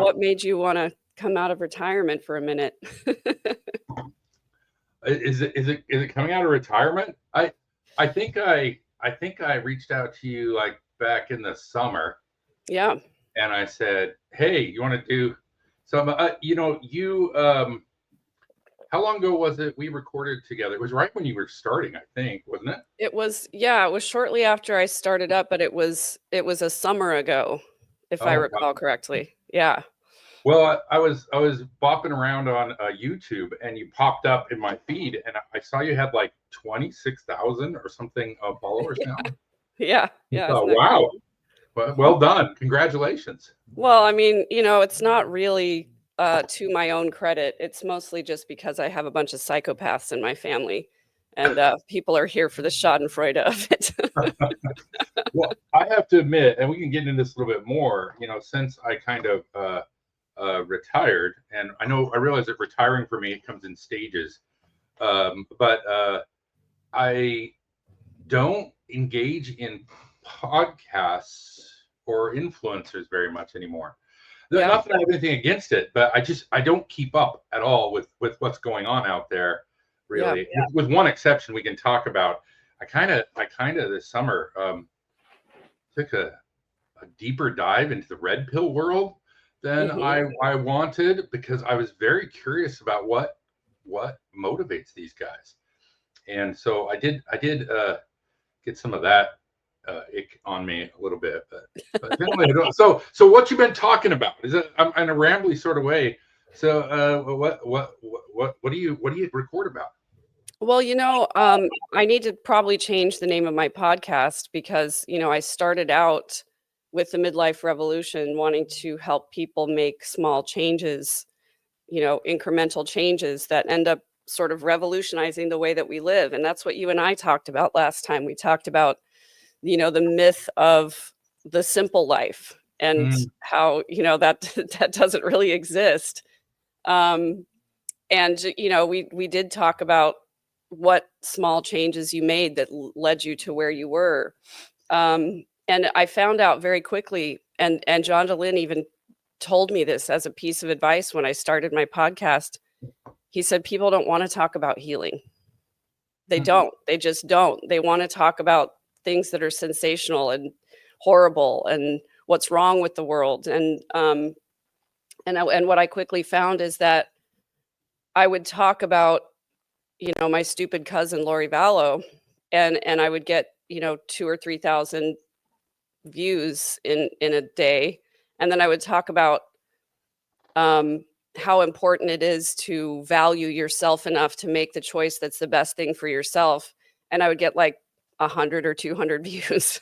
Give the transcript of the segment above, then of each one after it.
what made you want to come out of retirement for a minute? Is it coming out of retirement? I think I reached out to you like back in the summer, Yeah. and I said, "Hey, you want to do some?" How long ago was it we recorded together? It was right when you were starting, I think, wasn't it? It was shortly after I started up, but it was a summer ago, if I Oh, wow. recall correctly. Yeah. Well, I was bopping around on YouTube, and you popped up in my feed, and I saw you had like 26,000 or something followers now. Yeah. I Yeah. Isn't thought, that wow, crazy? well done, congratulations. Well, I mean, it's not really to my own credit. It's mostly just because I have a bunch of psychopaths in my family, and people are here for the Schadenfreude of it. Well, I have to admit, and we can get into this a little bit more. Since I kind of retired, and I realize that retiring for me comes in stages, but I don't engage in podcasts or influencers very much anymore. Yeah. Not that I have anything against it, but I don't keep up at all with what's going on out there. Yeah. Really, with one exception, we can talk about. I kind of this summer took a deeper dive into the red pill world than Hmm. I wanted, because I was very curious about what motivates these guys. And so I did get some of that ick on me a little bit, but generally I don't. So what you been talking about? Is it? I'm in a rambly sort of way. So what do you record about? Well, I need to probably change the name of my podcast because, I started out with the midlife revolution wanting to help people make small changes, incremental changes that end up sort of revolutionizing the way that we live. And that's what you and I talked about last time. We talked about, the myth of the simple life and Mm, how, that that doesn't really exist. Um, and we did talk about what small changes you made that led you to where you were. And I found out very quickly, and John Lynn even told me this as a piece of advice when I started my podcast. He said people don't want to talk about healing. They mm, don't. They just don't. They want to talk about things that are sensational and horrible and what's wrong with the world. And what I quickly found is that I would talk about, my stupid cousin Lori Vallow, and I would get, 2 or 3,000 views in a day, and then I would talk about how important it is to value yourself enough to make the choice that's the best thing for yourself, and I would get like 100 or 200 views.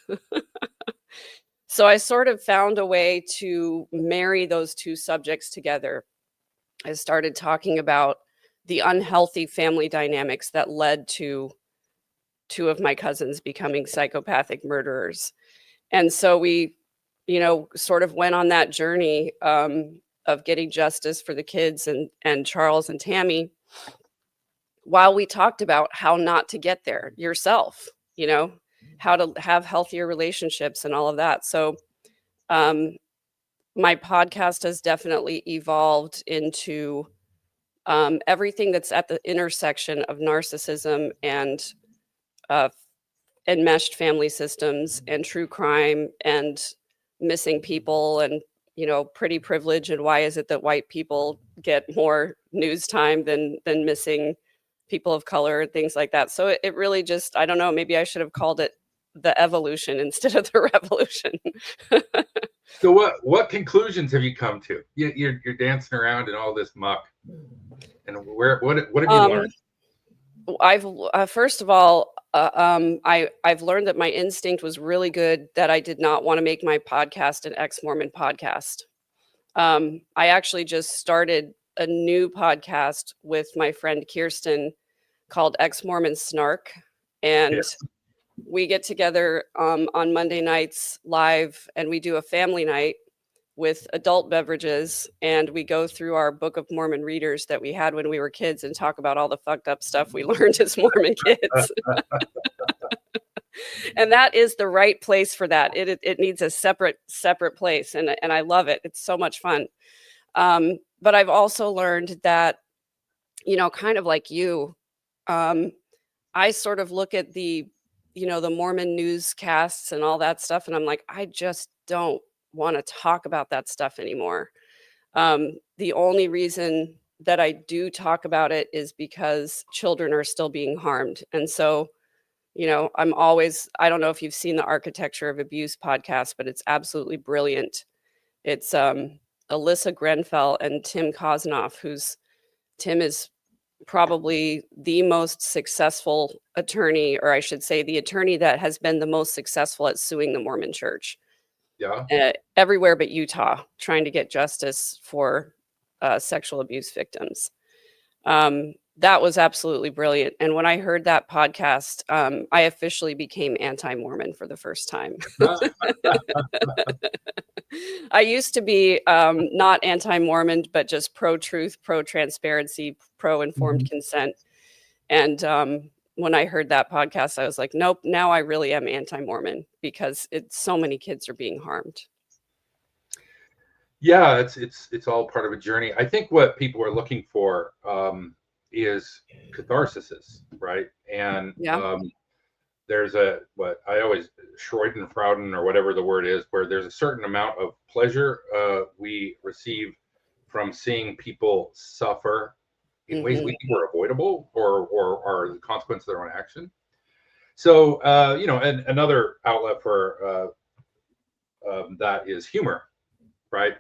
So I sort of found a way to marry those two subjects together. I started talking about the unhealthy family dynamics that led to two of my cousins becoming psychopathic murderers. And so we, sort of went on that journey of getting justice for the kids and Charles and Tammy, while we talked about how not to get there yourself, how to have healthier relationships and all of that. So um, my podcast has definitely evolved into everything that's at the intersection of narcissism and uh, enmeshed family systems and true crime and missing people and pretty privilege, and why is it that white people get more news time than missing people of color and things like that. So it really just, I don't know, maybe I should have called it the evolution instead of the revolution. So what conclusions have you come to? You're dancing around in all this muck, and what have you um learned? I've first of all, I've learned that my instinct was really good, that I did not want to make my podcast an ex-Mormon podcast. I actually just started a new podcast with my friend Kirsten called Ex-Mormon Snark, and Yes. we get together on Monday nights live, and we do a family night with adult beverages, and we go through our Book of Mormon readers that we had when we were kids and talk about all the fucked up stuff we learned as Mormon kids. And that is the right place for that. It needs a separate place, and I love it. It's so much fun. But I've also learned that, kind of like you, I sort of look at the Mormon newscasts and all that stuff, and I'm like, I just don't want to talk about that stuff anymore. The only reason that I do talk about it is because children are still being harmed. And so, I don't know if you've seen the Architecture of Abuse podcast, but it's absolutely brilliant. It's Alyssa Grenfell and Tim Kosnoff, Tim is probably the most successful attorney, or I should say the attorney that has been the most successful at suing the Mormon church. Yeah. Everywhere but Utah, trying to get justice for sexual abuse victims. That was absolutely brilliant. And when I heard that podcast, I officially became anti-Mormon for the first time. I used to be not anti-Mormon, but just pro-truth, pro-transparency, pro-informed consent. And when I heard that podcast, I was like, nope, now I really am anti-Mormon because so many kids are being harmed. Yeah, it's all part of a journey. I think what people are looking for is catharsis, right? And there's what I always Freudenfrauden or whatever the word is, where there's a certain amount of pleasure we receive from seeing people suffer in ways we think were avoidable or are the consequence of their own action. So and another outlet for that is humor, right?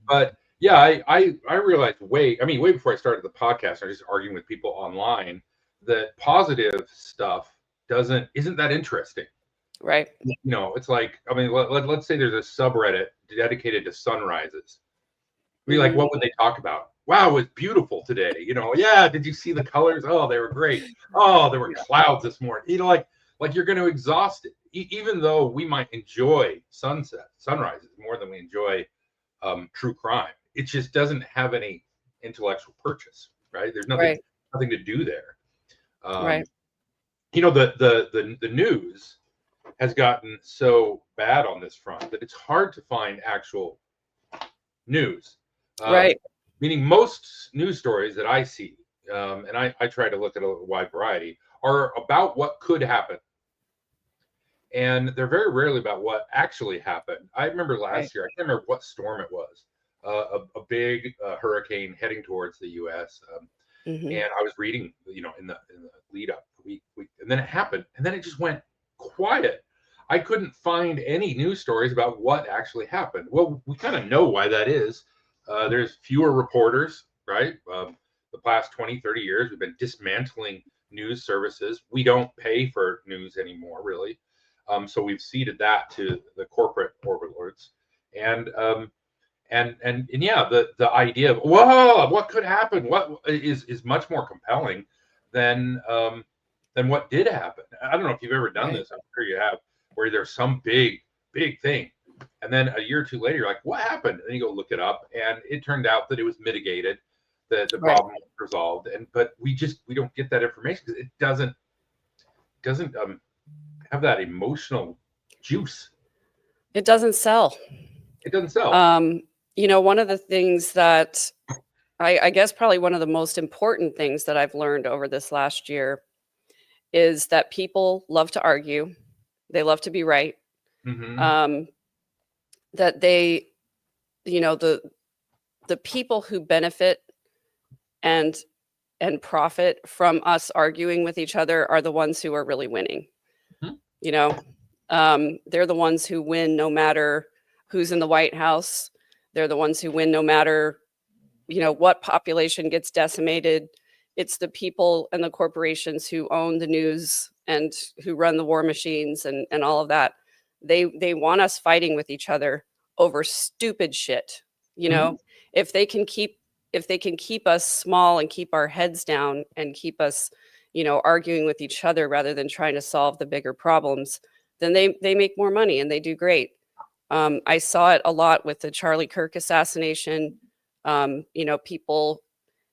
But yeah, I realized way before I started the podcast, I was just arguing with people online that positive stuff isn't that interesting, right? It's like, let's say there's a subreddit dedicated to sunrises. Be like, what would they talk about? Wow, it was beautiful today. Yeah, did you see the colors? Oh, they were great. Oh, there were clouds this morning. Like you're going to exhaust it, even though we might enjoy sunrises more than we enjoy true crime. It just doesn't have any intellectual purchase, right? There's nothing to do there. Right. The news has gotten so bad on this front that it's hard to find actual news. Right. Meaning most news stories that I see, and I try to look at a wide variety, are about what could happen. And they're very rarely about what actually happened. I remember last year, I can't remember what storm it was, a big hurricane heading towards the U.S. And I was reading, in the lead up week, and then it happened, and then it just went quiet. I couldn't find any news stories about what actually happened. Well, we kind of know why that is. There's fewer reporters, right? The past 20, 30 years, we've been dismantling news services. We don't pay for news anymore, really. So we've ceded that to the corporate overlords. And yeah, the idea of, whoa, what could happen? What is much more compelling than what did happen. I don't know if you've ever done this. I'm sure you have, where there's some big thing, and then a year or two later, you're like, what happened? And you go look it up, and it turned out that it was mitigated, that the problem was resolved. But we don't get that information because it doesn't have that emotional juice. It doesn't sell. It doesn't sell. One of the things that I guess probably one of the most important things that I've learned over this last year is that people love to argue. They love to be right. That they, the people who benefit and profit from us arguing with each other are the ones who are really winning. They're the ones who win no matter who's in the White House. They're the ones who win no matter, what population gets decimated. It's the people and the corporations who own the news and who run the war machines and all of that. They want us fighting with each other over stupid shit. If they can keep us small and keep our heads down and keep us, arguing with each other rather than trying to solve the bigger problems, then they make more money and they do great. I saw it a lot with the Charlie Kirk assassination. People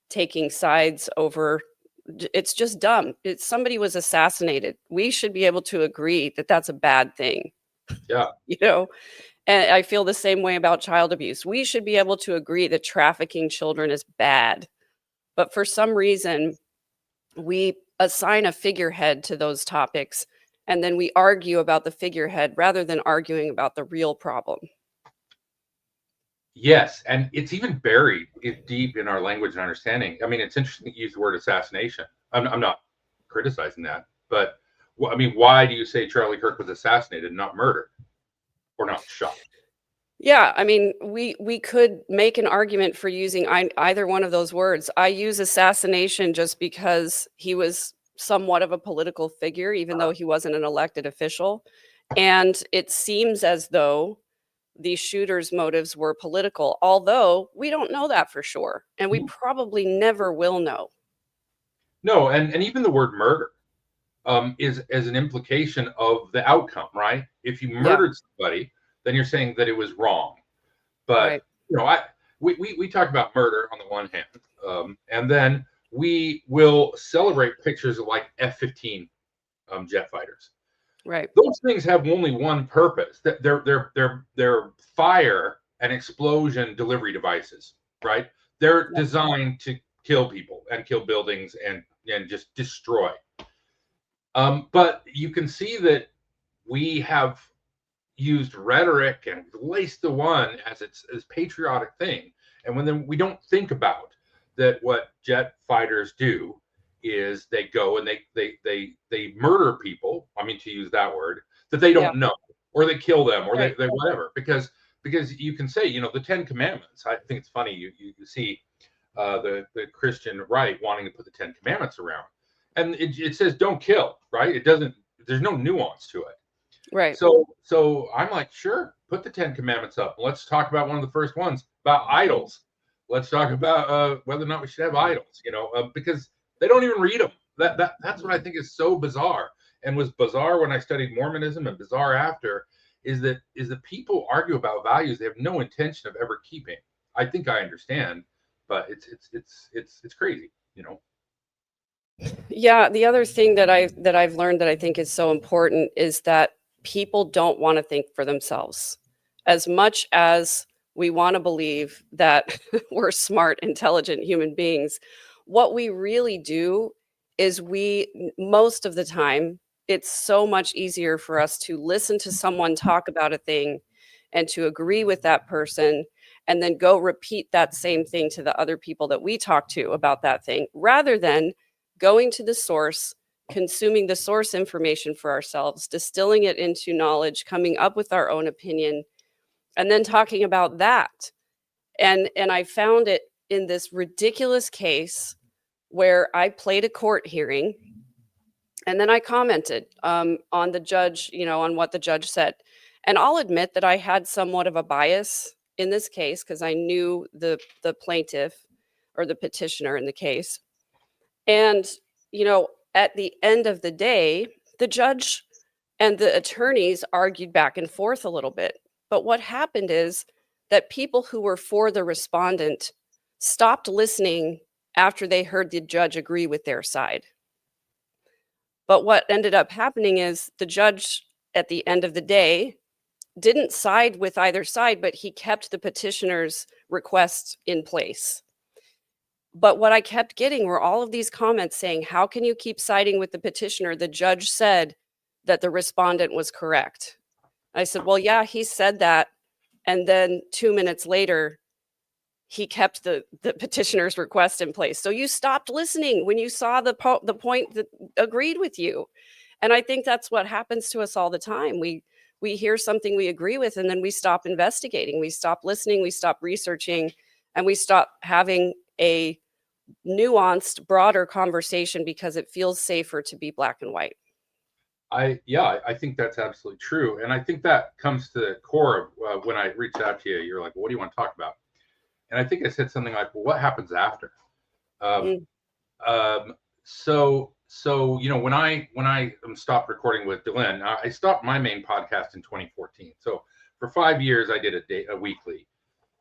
taking sides over. It's just dumb. Somebody was assassinated. We should be able to agree that that's a bad thing. Yeah. And I feel the same way about child abuse. We should be able to agree that trafficking children is bad. But for some reason, we assign a figurehead to those topics, and then we argue about the figurehead rather than arguing about the real problem. Yes, and it's even buried deep in our language and understanding. I mean, it's interesting that you use the word assassination. I'm not criticizing that, but I mean, why do you say Charlie Kirk was assassinated, not murdered, or not shot? Yeah, I mean, we could make an argument for using either one of those words. I use assassination just because he was somewhat of a political figure, even though he wasn't an elected official. And it seems as though the shooter's motives were political, although we don't know that for sure. And we probably never will know. No, and even the word murder is as an implication of the outcome, right? If you Yeah, murdered somebody, then you're saying that it was wrong. But right, you know, we talk about murder on the one hand, and then we will celebrate pictures of like F-15 jet fighters. right. Those things have only one purpose. That they're fire and explosion delivery devices, right? They're Yep, designed to kill people and kill buildings and just destroy. But you can see that we have used rhetoric and laced the one as its as patriotic thing, and when then we don't think about that what jet fighters do is they go and they murder people. I mean, to use that word, that they yeah, don't know, or they kill them, or right. they whatever, because you can say, you know, the Ten Commandments. I think it's funny you see the Christian right wanting to put the Ten Commandments around, and it says don't kill, right? It doesn't. There's no nuance to it. Right. So I'm like, sure, put the Ten Commandments up. Let's talk about one of the first ones about idols. Let's talk about whether or not we should have idols. You know, because they don't even read them. That's what I think is so bizarre, and was bizarre when I studied Mormonism, and bizarre after is that people argue about values they have no intention of ever keeping. I think I understand, but it's crazy. You know. Yeah, the other thing that I've learned that I think is so important is that people don't want to think for themselves. As much as we want to believe that we're smart, intelligent human beings, what we really do is most of the time, it's so much easier for us to listen to someone talk about a thing and to agree with that person and then go repeat that same thing to the other people that we talk to about that thing rather than going to the source, consuming the source information for ourselves, distilling it into knowledge, coming up with our own opinion, and then talking about that. And I found it in this ridiculous case where I played a court hearing and then I commented on the judge, on what the judge said. And I'll admit that I had somewhat of a bias in this case because I knew the plaintiff or the petitioner in the case. And, at the end of the day, the judge and the attorneys argued back and forth a little bit. But what happened is that people who were for the respondent stopped listening after they heard the judge agree with their side. But what ended up happening is the judge, at the end of the day, didn't side with either side, but he kept the petitioner's request in place. But what I kept getting were all of these comments saying, "How can you keep siding with the petitioner? The judge said that the respondent was correct." I said, "Well, yeah, he said that." And then 2 minutes later, he kept the petitioner's request in place. So you stopped listening when you saw the point that agreed with you. And I think that's what happens to us all the time. We hear something we agree with, and then we stop investigating. We stop listening. We stop researching, and we stop having a nuanced, broader conversation because it feels safer to be black and white. I think that's absolutely true, and I think that comes to the core of when I reached out to you. You're like, "What do you want to talk about?" And I think I said something like, "Well, what happens after?" Um, Mm, so when I stopped recording with Dylan, I stopped my main podcast in 2014. So for 5 years, I did a weekly,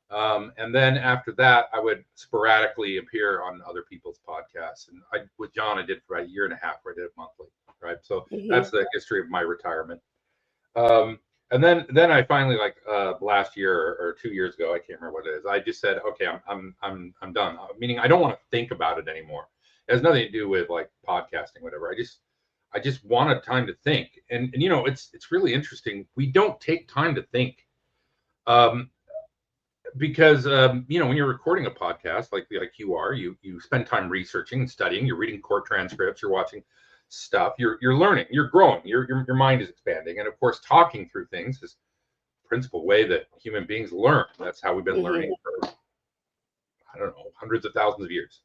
and then after that, I would sporadically appear on other people's podcasts. And with John, I did for about a year and a half, where I did it monthly. Right. So mhm. that's the history of my retirement. Um, And then I finally, like, last year or 2 years ago, I can't remember what it is. I just said, okay, I'm done. Meaning I don't want to think about it anymore. It has nothing to do with like podcasting, whatever. I just wanted time to think. And you know, it's really interesting. We don't take time to think. Um, because you know, when you're recording a podcast like you are, you spend time researching and studying. You're reading court transcripts. You're watching stuff. You're learning. You're growing. Your mind is expanding. And of course, talking through things is the principal way that human beings learn. That's how we've been learning for, I don't know, hundreds of thousands of years.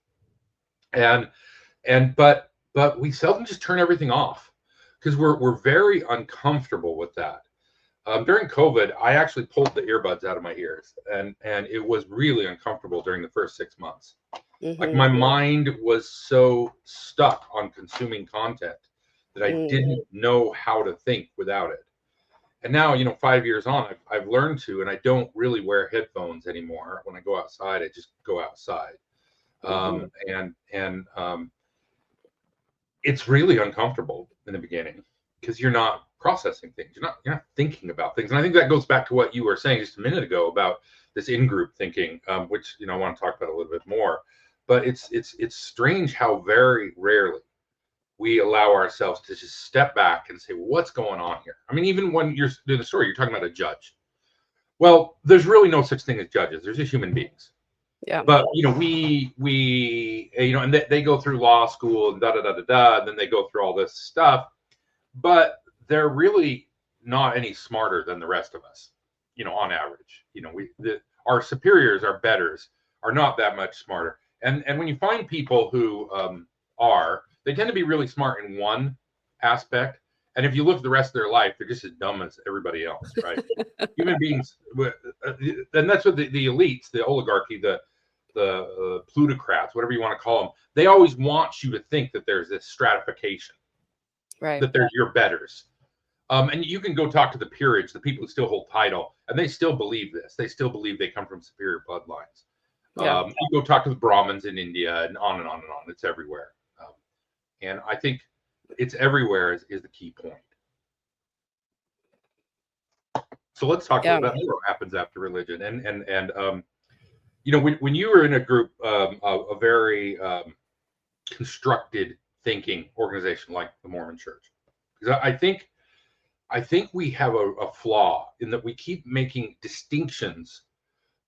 But we seldom just turn everything off because we're very uncomfortable with that. During COVID, I actually pulled the earbuds out of my ears, and it was really uncomfortable during the first 6 months. Like, my mind was so stuck on consuming content that I didn't know how to think without it. And now, you know, 5 years on, I've learned to, and I don't really wear headphones anymore. When I go outside, I just go outside. It's really uncomfortable in the beginning because you're not processing things. You're not thinking about things. And I think that goes back to what you were saying just a minute ago about this in-group thinking, which, you know, I want to talk about a little bit more. But it's strange how very rarely we allow ourselves to just step back and say, well, what's going on here? I mean, even when you're doing the story, you're talking about a judge. Well, there's really no such thing as judges. There's just human beings. Yeah. But, you know, we you know, and they go through law school and and then they go through all this stuff, but they're really not any smarter than the rest of us, you know, on average. You know, our superiors, our betters, are not that much smarter. And when you find people who they tend to be really smart in one aspect. And if you look at the rest of their life, they're just as dumb as everybody else, right? Human beings, and that's what the elites, the oligarchy, the plutocrats, whatever you want to call them, they always want you to think that there's this stratification, Right. that they're your betters. And you can go talk to the peerage, the people who still hold title, and they still believe this. They still believe they come from superior bloodlines. Yeah. You go talk to the Brahmins in India, and on and on and on. It's everywhere. And I think it's everywhere is the key point. So let's talk a little bit more what happens after religion. And you know, when you were in a group, a very constructed thinking organization like the Mormon Church, because I think we have a flaw in that we keep making distinctions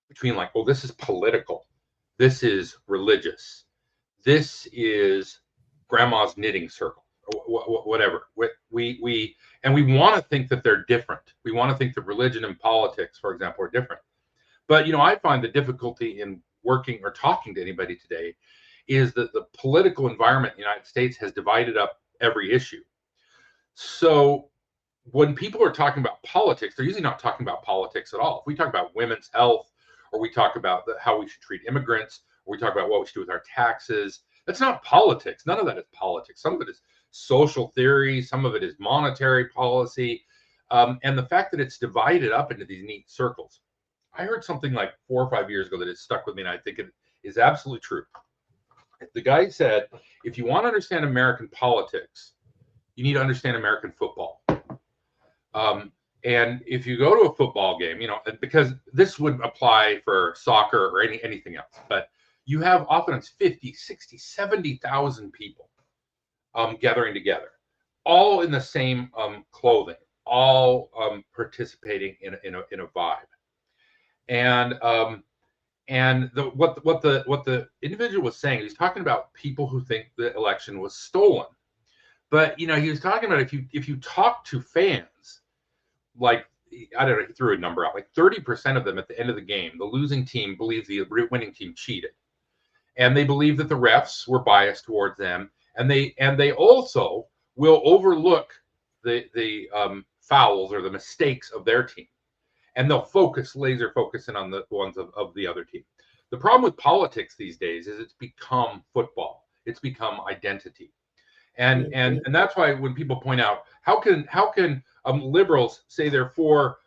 between, like, oh, this is political, this is religious, this is grandma's knitting circle, whatever. We want to think that they're different. We want to think that religion and politics, for example, are different. But, you know, I find the difficulty in working or talking to anybody today is that the political environment in the United States has divided up every issue. So when people are talking about politics, they're usually not talking about politics at all. If we talk about women's health, or we talk about how we should treat immigrants, or we talk about what we should do with our taxes, that's not politics. None of that is politics. Some of it is social theory. Some of it is monetary policy. And the fact that it's divided up into these neat circles. I heard something like 4 or 5 years ago that has stuck with me, and I think it is absolutely true. The guy said, if you want to understand American politics, you need to understand American football. And if you go to a football game, you know, because this would apply for soccer or anything else, but you have often 50, 60, 70,000 people gathering together, all in the same clothing, all participating in a vibe. And what the individual was saying, he's talking about people who think the election was stolen. But, you know, he was talking about if you talk to fans, like, I don't know, he threw a number out, like 30% of them at the end of the game, the losing team believes the winning team cheated. And they believe that the refs were biased towards them. And they also will overlook the fouls or the mistakes of their team. And they'll laser focus in on the ones of the other team. The problem with politics these days is it's become football. It's become identity. And that's why when people point out, how can liberals say they're for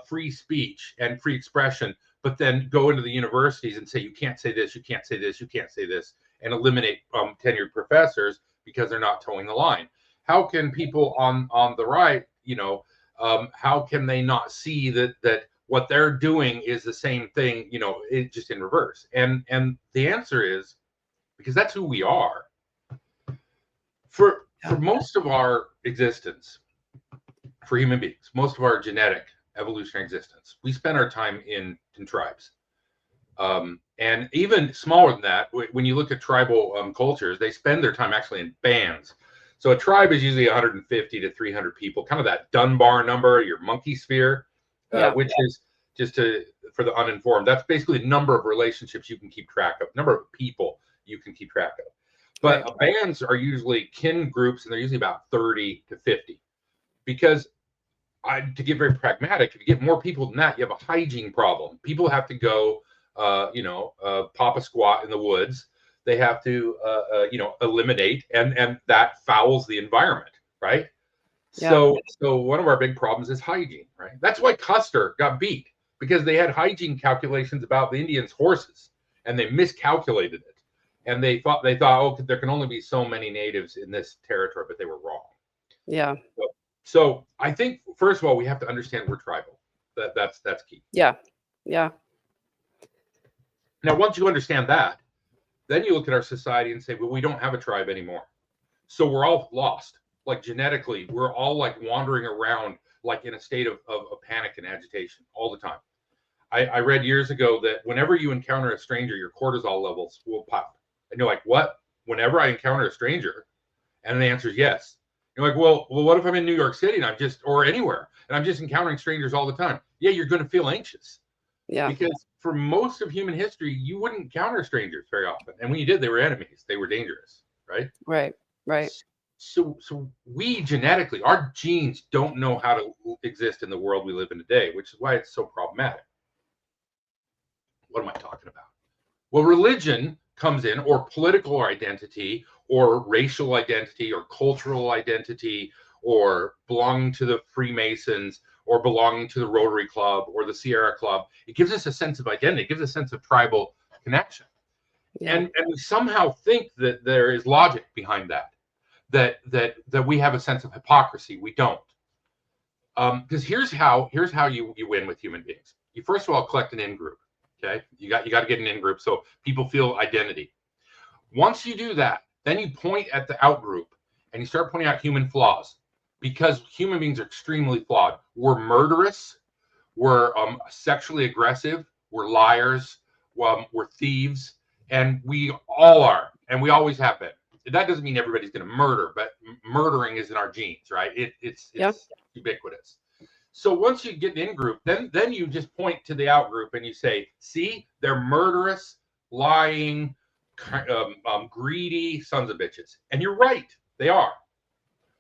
free speech and free expression, but then go into the universities and say you can't say this, you can't say this, you can't say this, and eliminate tenured professors because they're not towing the line? How can people on the right, you know, How can they not see that what they're doing is the same thing, it just in reverse? And the answer is because that's who we are. For most of our existence, for human beings, most of our genetic evolutionary existence, we spend our time in tribes. And even smaller than that, when you look at tribal cultures, they spend their time actually in bands. So a tribe is usually 150 to 300 people, kind of that Dunbar number, your monkey sphere, which is for the uninformed, that's basically the number of relationships you can keep track of, number of people you can keep track of. But bands are usually kin groups, and they're usually about 30 to 50. Because to get very pragmatic, if you get more people than that, you have a hygiene problem. People have to go, pop a squat in the woods. They have to, eliminate, and that fouls the environment, right? Yeah. So one of our big problems is hygiene, right? That's why Custer got beat, because they had hygiene calculations about the Indians' horses, and they miscalculated it. And they thought, oh, there can only be so many natives in this territory, but they were wrong. Yeah. So I think, first of all, we have to understand we're tribal. That's key. Yeah. Yeah. Now, once you understand that, then you look at our society and say, well, we don't have a tribe anymore. So we're all lost. Like genetically, we're all like wandering around like in a state of panic and agitation all the time. I read years ago that whenever you encounter a stranger, your cortisol levels will pop. And you're like, what? Whenever I encounter a stranger? And the answer is yes. You're like, well, what if I'm in New York City and or anywhere, and I'm just encountering strangers all the time? Yeah, you're going to feel anxious. Yeah. Because for most of human history, you wouldn't encounter strangers very often. And when you did, they were enemies. They were dangerous, right? Right. So we genetically, our genes don't know how to exist in the world we live in today, which is why it's so problematic. What am I talking about? Well, religion comes in, or political identity, or racial identity, or cultural identity, or belonging to the Freemasons, or belonging to the Rotary Club or the Sierra Club. It gives us a sense of identity. It gives us a sense of tribal connection. Yeah. And we somehow think that there is logic behind that we have a sense of hypocrisy. We don't. Because here's how you win with human beings. You first of all collect an in-group. Okay, you got to get an in-group so people feel identity. Once you do that, then you point at the out-group and you start pointing out human flaws, because human beings are extremely flawed. We're murderous, we're sexually aggressive, we're liars, we're thieves, and we all are, and we always have been. That doesn't mean everybody's going to murder, but murdering is in our genes, right? It's ubiquitous. So once you get an in-group, then you just point to the out-group and you say, see, they're murderous, lying, greedy sons of bitches. And you're right, they are.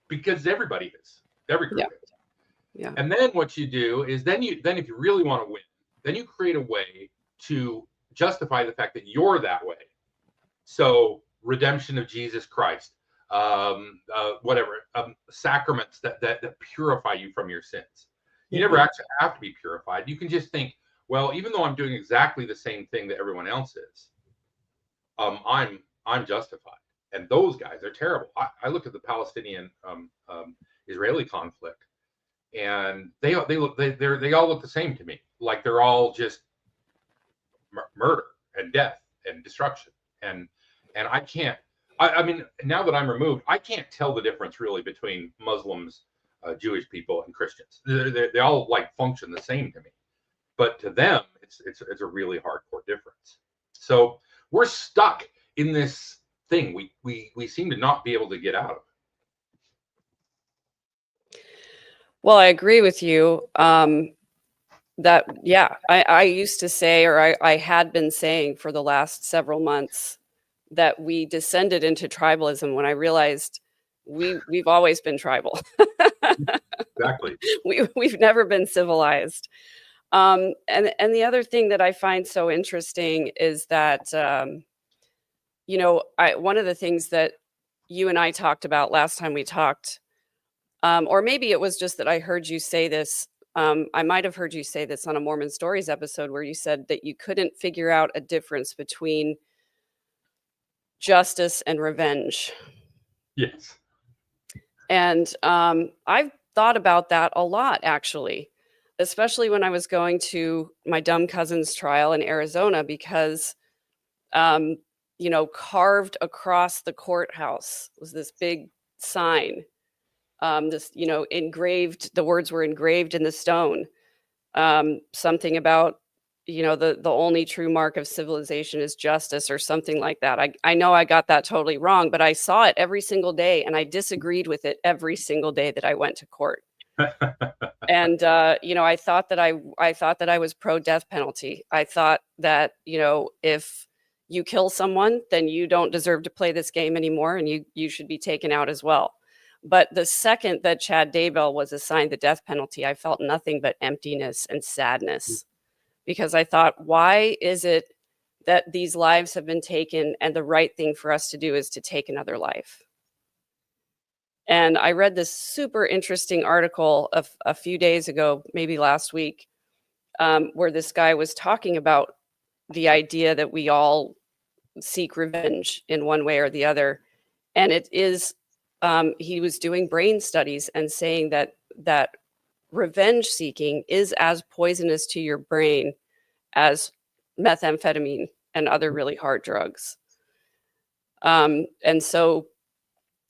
Because everybody is. Every group is. Yeah. And then what you do is then if you really want to win, then you create a way to justify the fact that you're that way. So redemption of Jesus Christ, sacraments that purify you from your sins. You never actually have to be purified. You can just think, well, even though I'm doing exactly the same thing that everyone else is, I'm justified. And those guys are terrible. I look at the Palestinian Israeli conflict, and they all look the same to me. Like they're all just murder and death and destruction. And I can't. I mean, now that I'm removed, I can't tell the difference really between Muslims, Jewish people, and Christians. They all like function the same to me, but to them, it's a really hardcore difference. So we're stuck in this thing we seem to not be able to get out of. Well, I agree with you. That I used to say, or I had been saying for the last several months, that we descended into tribalism when I realized we've always been tribal. Exactly. We've never been civilized. And the other thing that I find so interesting is that one of the things that you and I talked about last time we talked, or maybe it was just that I heard you say this. I might have heard you say this on a Mormon Stories episode where you said that you couldn't figure out a difference between justice and revenge. Yes. And I've thought about that a lot, actually, especially when I was going to my dumb cousin's trial in Arizona, because, um, carved across the courthouse was this big sign. The words were engraved in the stone. Something about, the only true mark of civilization is justice, or something like that. I know I got that totally wrong, but I saw it every single day, and I disagreed with it every single day that I went to court. And I thought that I was pro death penalty. I thought that, if you kill someone, then you don't deserve to play this game anymore, and you should be taken out as well. But the second that Chad Daybell was assigned the death penalty, I felt nothing but emptiness and sadness, because I thought, why is it that these lives have been taken and the right thing for us to do is to take another life? And I read this super interesting article a few days ago, maybe last week, where this guy was talking about the idea that we all seek revenge in one way or the other. And it is, he was doing brain studies and saying that revenge seeking is as poisonous to your brain as methamphetamine and other really hard drugs. And so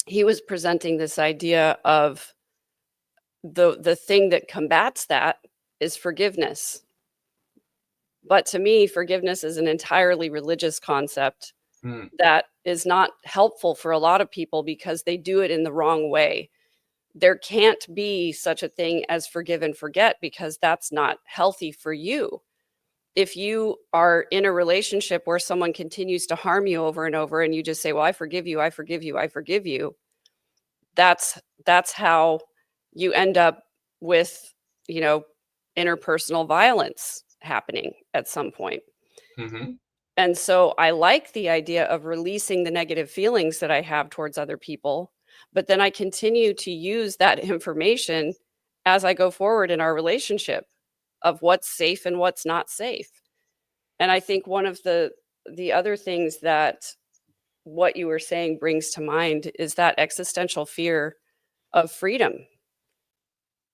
he was presenting this idea of the thing that combats that is forgiveness. But to me, forgiveness is an entirely religious concept that is not helpful for a lot of people, because they do it in the wrong way. There can't be such a thing as forgive and forget, because that's not healthy for you. If you are in a relationship where someone continues to harm you over and over, and you just say, well, I forgive you, I forgive you, I forgive you, that's how you end up with, interpersonal violence happening at some point. Mm-hmm. And so I like the idea of releasing the negative feelings that I have towards other people, but then I continue to use that information as I go forward in our relationship, of what's safe and what's not safe. And I think one of the other things that what you were saying brings to mind is that existential fear of freedom.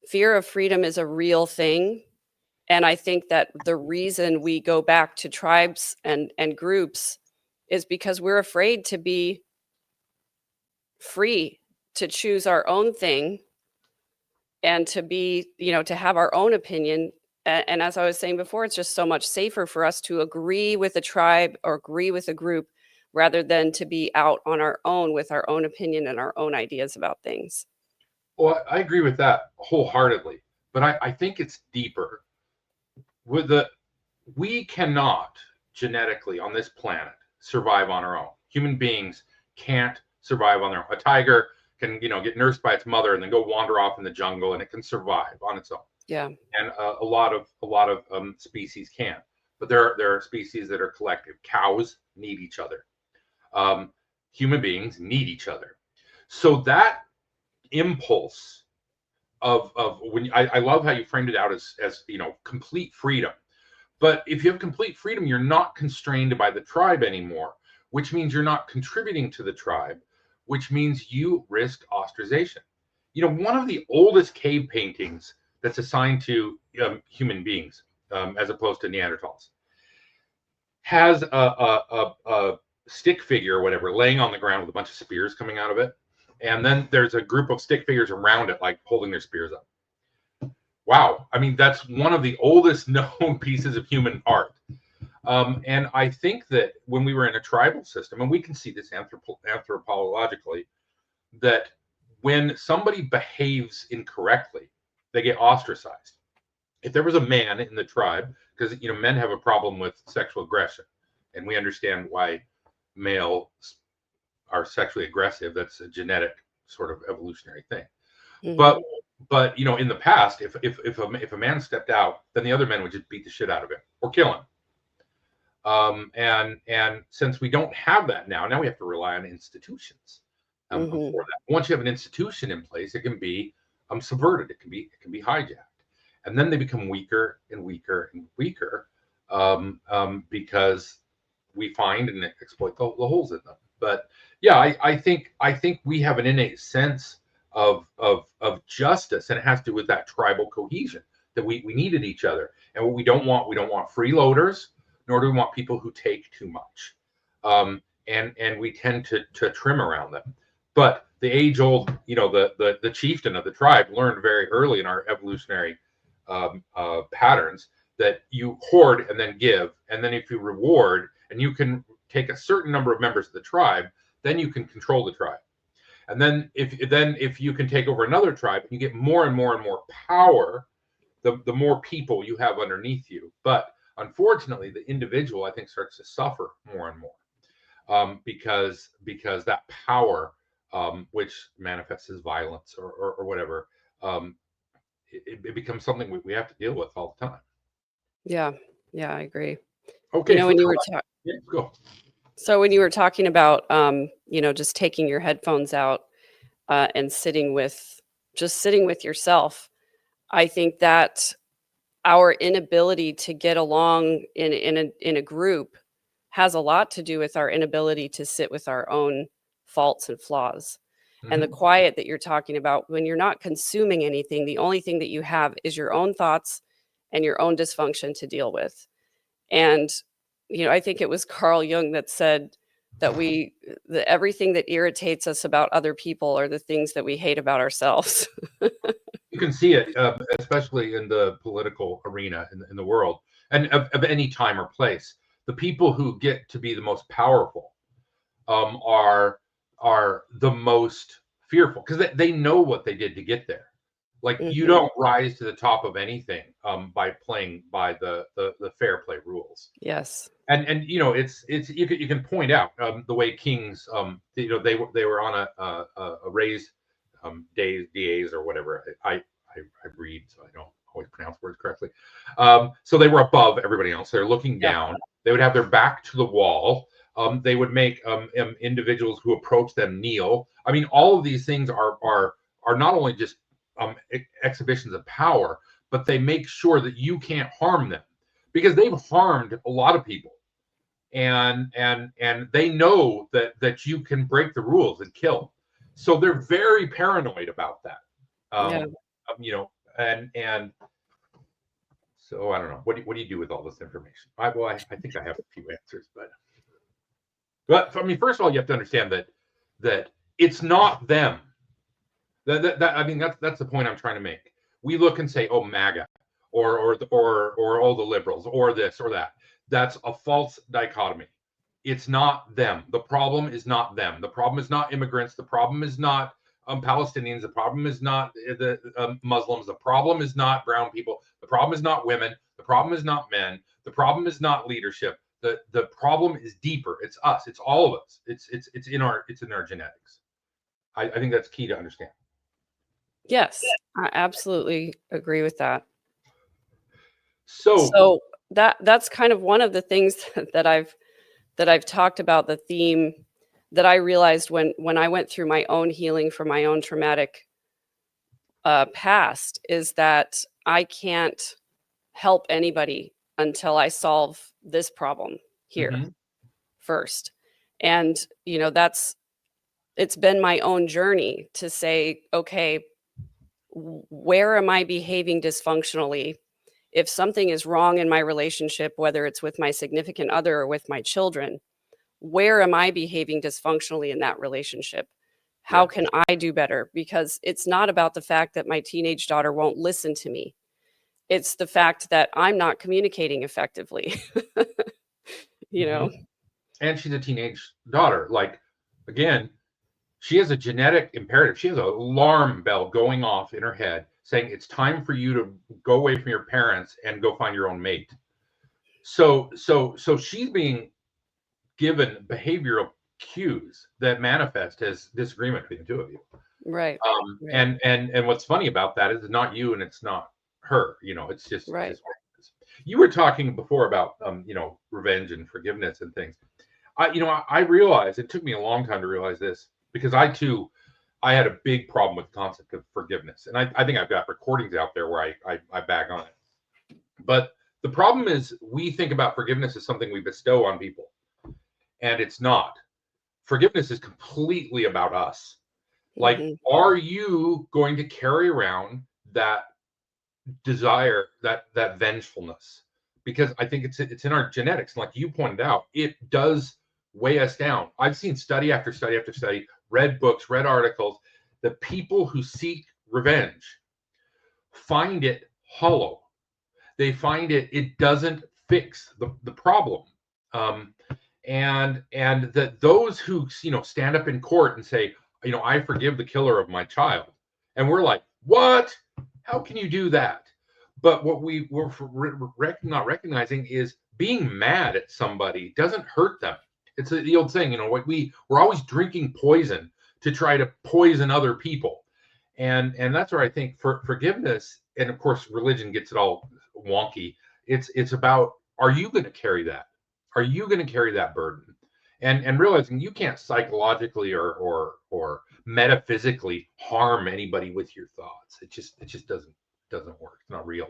Fear of freedom is a real thing. And I think that the reason we go back to tribes and groups is because we're afraid to be free to choose our own thing, and to be, to have our own opinion. And as I was saying before, it's just so much safer for us to agree with a tribe or agree with a group, rather than to be out on our own with our own opinion and our own ideas about things. Well, I agree with that wholeheartedly, but I think it's deeper. We cannot genetically on this planet survive on our own. Human beings can't survive on their own. A tiger can, get nursed by its mother and then go wander off in the jungle, and it can survive on its own. Yeah. And a lot of species can, but there are species that are collective. Cows need each other. Human beings need each other. So that impulse of when I love how you framed it out as complete freedom. But if you have complete freedom, you're not constrained by the tribe anymore, which means you're not contributing to the tribe, which means you risk ostracization. One of the oldest cave paintings that's assigned to human beings, as opposed to Neanderthals, has a stick figure or whatever laying on the ground with a bunch of spears coming out of it. And then there's a group of stick figures around it, like holding their spears up. Wow. I mean, that's one of the oldest known pieces of human art. And I think that when we were in a tribal system, and we can see this anthropologically, that when somebody behaves incorrectly, they get ostracized. If there was a man in the tribe, because men have a problem with sexual aggression, and we understand why males are sexually aggressive. That's a genetic sort of evolutionary thing. Mm-hmm. But in the past, if a man stepped out, then the other men would just beat the shit out of him or kill him. And since we don't have that now we have to rely on institutions for that. Once you have an institution in place, it can be subverted. It can be hijacked, and then they become weaker and weaker and weaker because we find and exploit the holes in them. But yeah, I think we have an innate sense of justice, and it has to do with that tribal cohesion, that we needed each other. And what we don't want freeloaders, nor do we want people who take too much. And we tend to trim around them. But the age old, the chieftain of the tribe learned very early in our evolutionary patterns that you hoard and then give, and then if you reward and you can take a certain number of members of the tribe, then you can control the tribe. And then if you can take over another tribe, you get more and more and more power, the more people you have underneath you. But unfortunately, the individual, I think, starts to suffer more and more, because that power, which manifests as violence or whatever, it becomes something we have to deal with all the time. Yeah, I agree. Okay, When you were go. So when you were talking about, just taking your headphones out and sitting with yourself, I think that our inability to get along in a group has a lot to do with our inability to sit with our own faults and flaws. And the quiet that you're talking about, when you're not consuming anything, the only thing that you have is your own thoughts and your own dysfunction to deal with. And I think it was Carl Jung that said that everything that irritates us about other people are the things that we hate about ourselves. You can see it, especially in the political arena in the world, and of any time or place. The people who get to be the most powerful are the most fearful, because they know what they did to get there. Like, you don't rise to the top of anything by playing by the fair play rules. Yes. And it's you can point out the way kings, they were on a raised days or whatever. I read, so I don't always pronounce words correctly. So they were above everybody else. They're looking down. They would have their back to the wall. They would make individuals who approach them kneel. I mean, all of these things are not only just exhibitions of power, but they make sure that you can't harm them, because they've harmed a lot of people, and they know that you can break the rules and kill. So they're very paranoid about that. And so I don't know. What do you do with all this information? I think I have a few answers, but I mean, first of all, you have to understand that it's not them. I mean, that's the point I'm trying to make. We look and say, oh, MAGA, or all the liberals, or this or that. That's a false dichotomy. It's not them. The problem is not them. The problem is not immigrants. The problem is not Palestinians. The problem is not the Muslims. The problem is not brown people. The problem is not women. The problem is not men. The problem is not leadership. The problem is deeper. It's us. It's all of us. It's in our genetics. I think that's key to understand. Yes, I absolutely agree with that. So that's kind of one of the things that I've talked about, the theme that I realized when I went through my own healing from my own traumatic past, is that I can't help anybody until I solve this problem here first. And it's been my own journey to say, okay, where am I behaving dysfunctionally? If something is wrong in my relationship, whether it's with my significant other or with my children, where am I behaving dysfunctionally in that relationship? How can I do better? Because it's not about the fact that my teenage daughter won't listen to me. It's the fact that I'm not communicating effectively. And she's a teenage daughter. Like, again, she has a genetic imperative. She has an alarm bell going off in her head saying it's time for you to go away from your parents and go find your own mate. So she's being given behavioral cues that manifest as disagreement between the two of you. Right. And what's funny about that is it's not you and it's not her. It's just right. You were talking before about revenge and forgiveness and things. I realized, it took me a long time to realize this, because I had a big problem with the concept of forgiveness. And I think I've got recordings out there where I bag on it. But the problem is, we think about forgiveness as something we bestow on people. And it's not. Forgiveness is completely about us. Like, Mhm. are you going to carry around that desire, that vengefulness? Because I think it's in our genetics. Like you pointed out, it does weigh us down. I've seen study after study after study, read books, read articles. The people who seek revenge find it hollow. They find it doesn't fix the problem. Um, and that those who stand up in court and say, I forgive the killer of my child, and we're like, what? How can you do that? But what we're not recognizing is being mad at somebody doesn't hurt them. It's the old saying, what we're always drinking poison to try to poison other people, and that's where I think for forgiveness, and of course religion gets it all wonky. It's about, are you going to carry that? Are you going to carry that burden? And realizing you can't psychologically or metaphysically harm anybody with your thoughts. It just doesn't work. It's not real.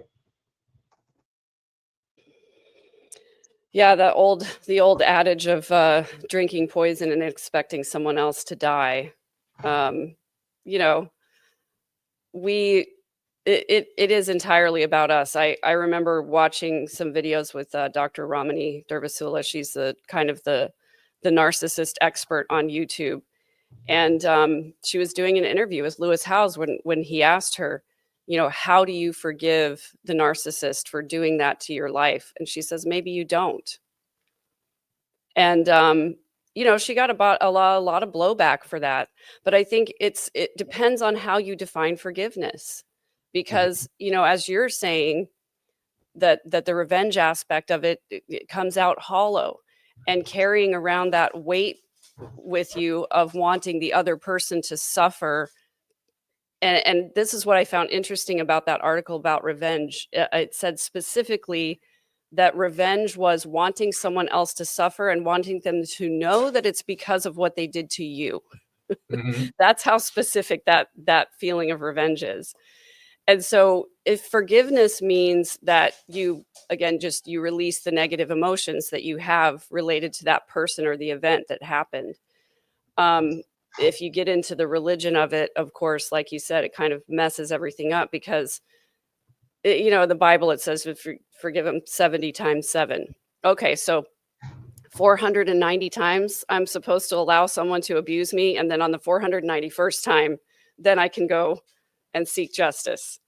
Yeah, the old adage of, drinking poison and expecting someone else to die. Um, you know, we it is entirely about us. I remember watching some videos with, Dr. Ramani Durvasula. She's the kind of the narcissist expert on YouTube, and, she was doing an interview with Lewis Howes when he asked her, "How do you forgive the narcissist for doing that to your life?" And she says, "Maybe you don't." And, she got about a lot of blowback for that, but I think it depends on how you define forgiveness, Mhm. because, as you're saying, that the revenge aspect of it comes out hollow, and carrying around that weight with you of wanting the other person to suffer. And this is what I found interesting about that article about revenge. It said specifically that revenge was wanting someone else to suffer and wanting them to know that it's because of what they did to you. Mhm. That's how specific that feeling of revenge is. And so if forgiveness means that you, again, just you release the negative emotions that you have related to that person or the event that happened. Um, if you get into the religion of it, of course, like you said, it kind of messes everything up, because the Bible, it says forgive them 70 times 7. Okay, so 490 times I'm supposed to allow someone to abuse me, and then on the 491st time, then I can go and seek justice.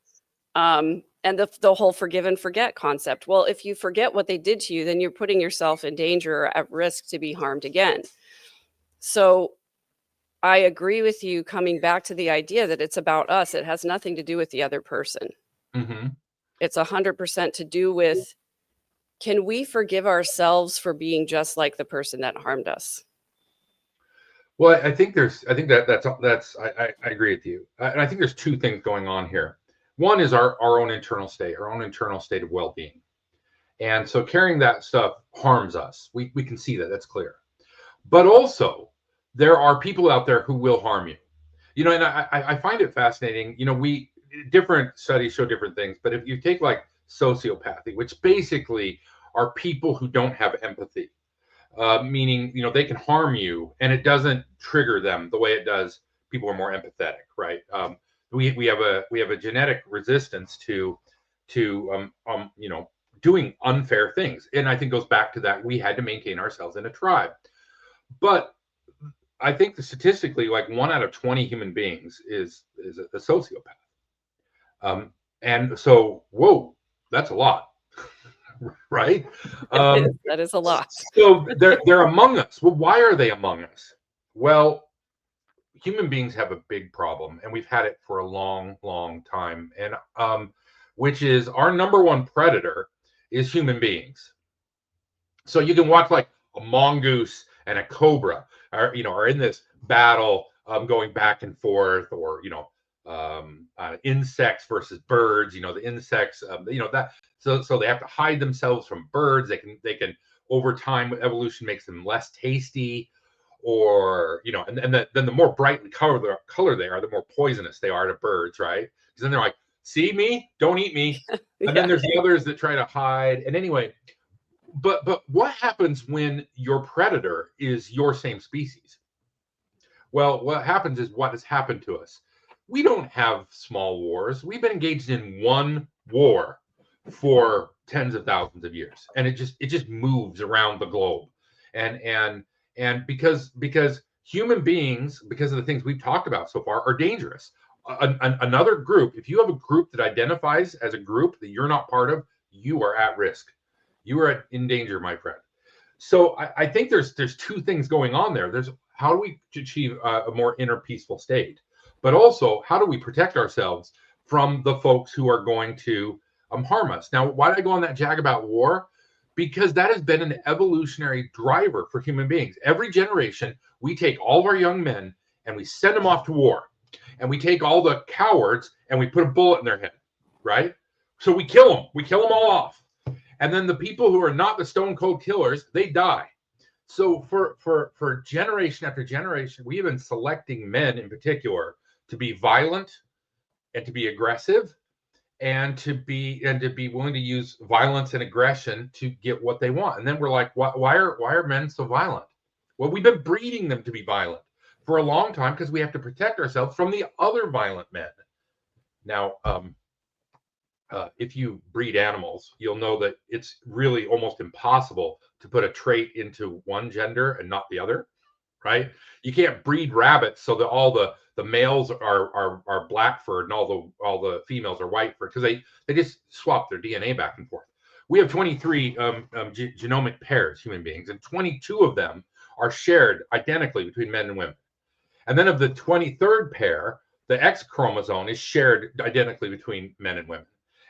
And the whole forgive and forget concept. Well, if you forget what they did to you, then you're putting yourself in danger or at risk to be harmed again. So I agree with you, coming back to the idea that it's about us. It has nothing to do with the other person. Mhm. It's 100% to do with, can we forgive ourselves for being just like the person that harmed us? Well, I think that's I agree with you. And I think there's two things going on here. One is our own internal state, our own internal state of well-being. And so carrying that stuff harms us. We can see that. That's clear. But also, there are people out there who will harm you. And I find it fascinating. We different studies show different things, but if you take like sociopathy, which basically are people who don't have empathy, meaning they can harm you and it doesn't trigger them the way it does people who are more empathetic, right? We have a genetic resistance to doing unfair things, and I think goes back to that we had to maintain ourselves in a tribe. But I think that statistically, like 1 out of 20 human beings is a sociopath. And so, whoa, that's a lot, right? It Um, is. That is a lot. so they're among us. Well, why are they among us? Well, human beings have a big problem, and we've had it for a long, long time. And which is our number one predator is human beings. So you can watch like a mongoose and a cobra are in this battle, going back and forth, or insects versus birds. The insects, that, so they have to hide themselves from birds. They can over time, evolution makes them less tasty, or then the more brightly color they are, the more poisonous they are to birds, right? Because then they're like, see me, don't eat me. And then Yeah. there's the others that try to hide. And anyway, but what happens when your predator is your same species? Well, what happens is what has happened to us. We don't have small wars. We've been engaged in one war for tens of thousands of years, and it just moves around the globe. And because human beings, because of the things we've talked about so far, are dangerous. Another group, if you have a group that identifies as a group that you're not part of, you are at risk. You are in danger, my friend. So I think there's two things going on there. There's how do we achieve a more inner peaceful state, but also how do we protect ourselves from the folks who are going to harm us. Now, why did I go on that jag about war? Because that has been an evolutionary driver for human beings. Every generation, we take all of our young men and we send them off to war, and we take all the cowards and we put a bullet in their head, right? So we kill them. We kill them all off. And then the people who are not the stone cold killers, they die. So for generation after generation, we have been selecting men in particular to be violent and to be aggressive and to be willing to use violence and aggression to get what they want. And then we're like, why are men so violent? Well, we've been breeding them to be violent for a long time because we have to protect ourselves from the other violent men. Now, if you breed animals, you'll know that it's really almost impossible to put a trait into one gender and not the other, right? You can't breed rabbits so that all the males are black furred and all the females are white furred, because they just swap their DNA back and forth. We have 23 genomic pairs, human beings, and 22 of them are shared identically between men and women. And then of the 23rd pair, the X chromosome is shared identically between men and women.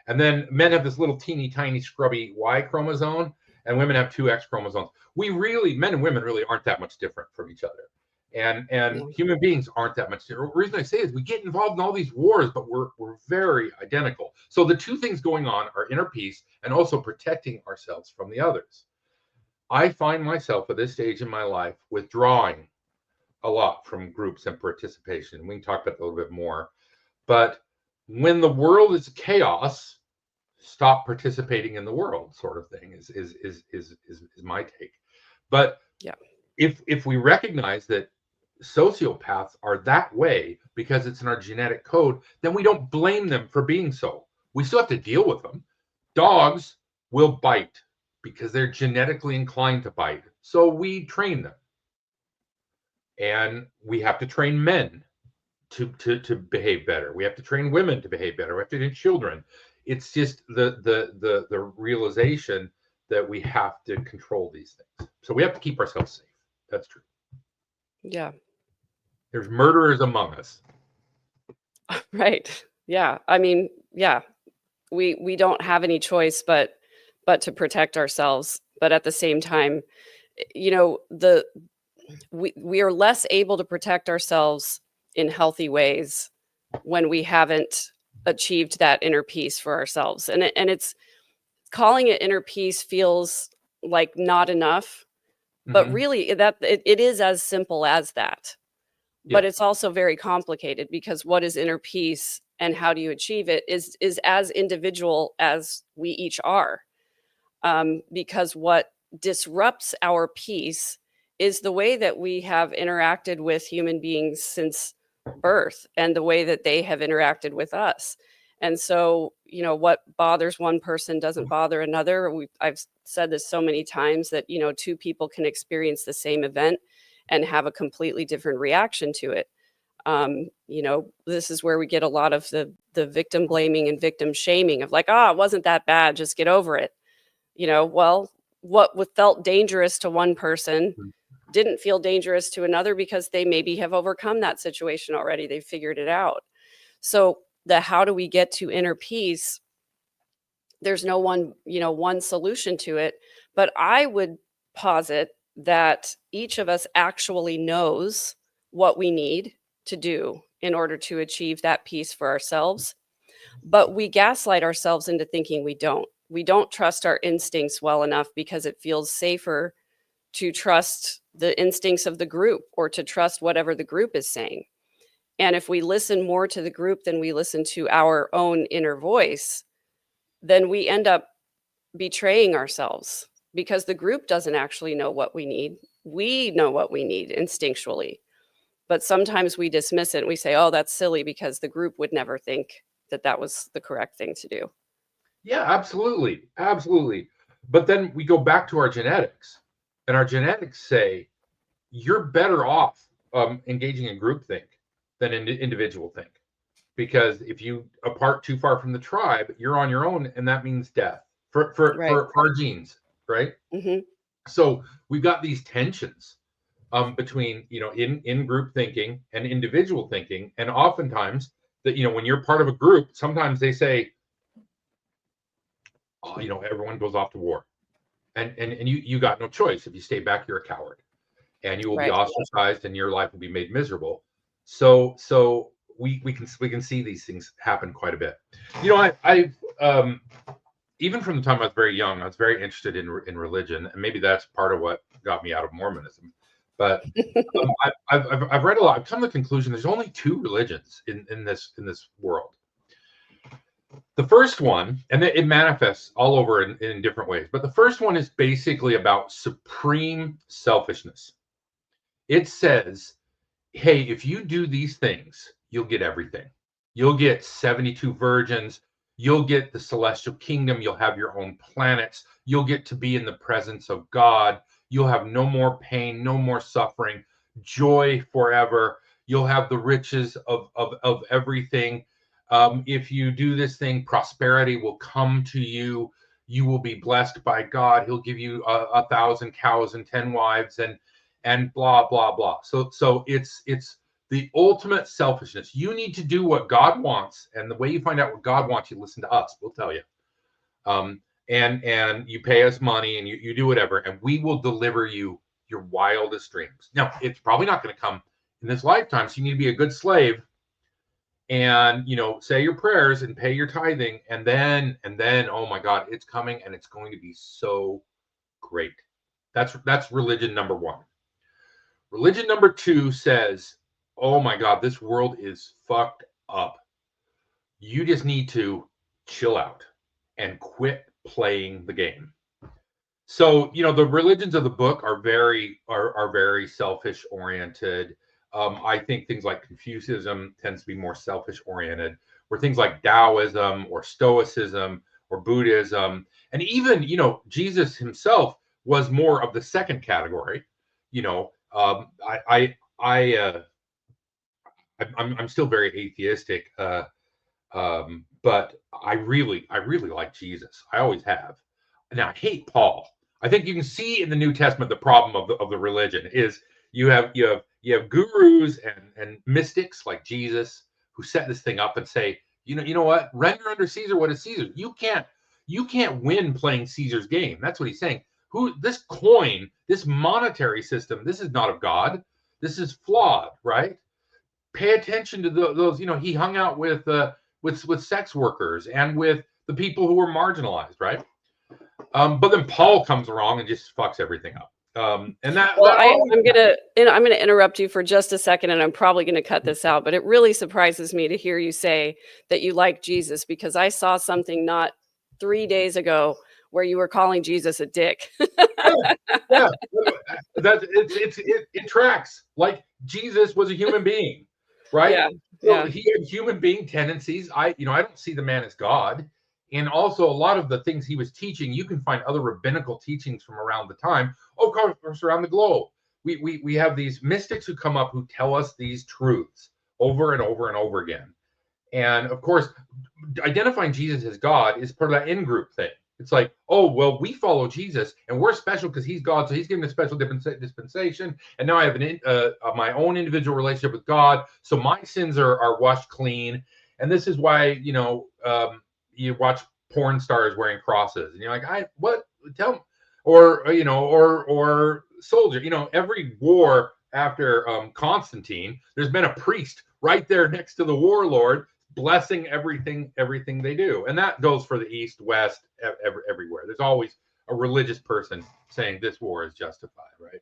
And then men have this little teeny tiny scrubby Y chromosome, and women have two X chromosomes. Men and women really aren't that much different from each other. And human beings aren't that much different. The reason I say is we get involved in all these wars, but we're very identical. So the two things going on are inner peace and also protecting ourselves from the others. I find myself at this stage in my life withdrawing a lot from groups and participation. We can talk about that a little bit more. But when the world is chaos, stop participating in the world, sort of thing is my take. But if we recognize that sociopaths are that way because it's in our genetic code, then we don't blame them for being so. We still have to deal with them. Dogs will bite because they're genetically inclined to bite. So we train them. And we have to train men to behave better. We have to train women to behave better. We have to train children. It's just the realization that we have to control these things. So we have to keep ourselves safe. That's true. Yeah. There's murderers among us. Right. Yeah. I mean, yeah. We don't have any choice but to protect ourselves. But at the same time, we are less able to protect ourselves in healthy ways when we haven't achieved that inner peace for ourselves. And it's calling it inner peace feels like not enough, but really it is as simple as that. But it's also very complicated, because what is inner peace and how do you achieve it is as individual as we each are. Because what disrupts our peace is the way that we have interacted with human beings since birth and the way that they have interacted with us. And so, what bothers one person doesn't bother another. I've said this so many times that, two people can experience the same event and have a completely different reaction to it. This is where we get a lot of the victim blaming and victim shaming of like, it wasn't that bad, just get over it. Well, what felt dangerous to one person didn't feel dangerous to another because they maybe have overcome that situation already. They figured it out. So how do we get to inner peace? There's no one solution to it, but I would posit that each of us actually knows what we need to do in order to achieve that peace for ourselves. But we gaslight ourselves into thinking we don't. We don't trust our instincts well enough because it feels safer to trust the instincts of the group or to trust whatever the group is saying. And if we listen more to the group than we listen to our own inner voice, then we end up betraying ourselves, because the group doesn't actually know what we need. We know what we need instinctually. But sometimes we dismiss it and we say, oh, that's silly because the group would never think that that was the correct thing to do. Yeah, absolutely. Absolutely. But then we go back to our genetics, and our genetics say you're better off engaging in groupthink than in individual think. Because if you apart too far from the tribe, you're on your own, and that means death Right. for our genes, right? Hmm. So we've got these tensions between in group thinking and individual thinking, and oftentimes that when you're part of a group, sometimes they say, oh, everyone goes off to war, and you got no choice. If you stay back, you're a coward, and you will be Right. ostracized, and your life will be made miserable. So we can see these things happen quite a bit. I've even from the time I was very young, I was very interested in religion, and maybe that's part of what got me out of Mormonism. But I've read a lot. I've come to the conclusion there's only two religions in this world. The first one, and it manifests all over in different ways, but the first one is basically about supreme selfishness. It says, hey, if you do these things, you'll get everything. You'll get 72 virgins. You'll get the celestial kingdom. You'll have your own planets. You'll get to be in the presence of God. You'll have no more pain, no more suffering, joy forever. You'll have the riches of everything. If you do this thing, prosperity will come to you. You will be blessed by God. He'll give you 1,000 cows and 10 wives and blah, blah, blah. So it's the ultimate selfishness. You need to do what God wants. And the way you find out what God wants, you listen to us. We'll tell you. And you pay us money and you do whatever, and we will deliver you your wildest dreams. Now, it's probably not going to come in this lifetime. So you need to be a good slave and, say your prayers and pay your tithing. And then, oh my God, it's coming and it's going to be so great. That's religion number one. Religion number two says, oh my God, this world is fucked up. You just need to chill out and quit playing the game. So, the religions of the book are very selfish oriented. I think things like Confucianism tends to be more selfish oriented, where things like Taoism or Stoicism or Buddhism, and even, Jesus himself was more of the second category. I'm still very atheistic, but I really like Jesus. I always have. Now I hate Paul. I think you can see in the New Testament the problem of the religion is you have gurus and mystics like Jesus who set this thing up and say, you know what, render unto Caesar what is Caesar. You can't win playing Caesar's game. That's what he's saying. This coin, this monetary system, this is not of God. This is flawed, right? Pay attention to those. He hung out with sex workers and with the people who were marginalized, right? But then Paul comes along and just fucks everything up. And that. Well, I'm gonna interrupt you for just a second, and I'm probably gonna cut this out. But it really surprises me to hear you say that you like Jesus, because I saw something not 3 days ago where you were calling Jesus a dick. Yeah, it tracks. Like Jesus was a human being, right? Yeah, So yeah. he had human being tendencies. I don't see the man as God. And also a lot of the things he was teaching, you can find other rabbinical teachings from around the time, of course, around the globe. We have these mystics who come up who tell us these truths over and over and over again. And of course, identifying Jesus as God is part of that in-group thing. It's like, oh, well, we follow Jesus and we're special because he's God. So he's given a special dispensation. And now I have my own individual relationship with God. So my sins are washed clean. And this is why, you watch porn stars wearing crosses and you're like, tell them, or soldier, every war after Constantine, there's been a priest right there next to the warlord blessing everything they do. And that goes for the East, West, everywhere. There's always a religious person saying this war is justified, right?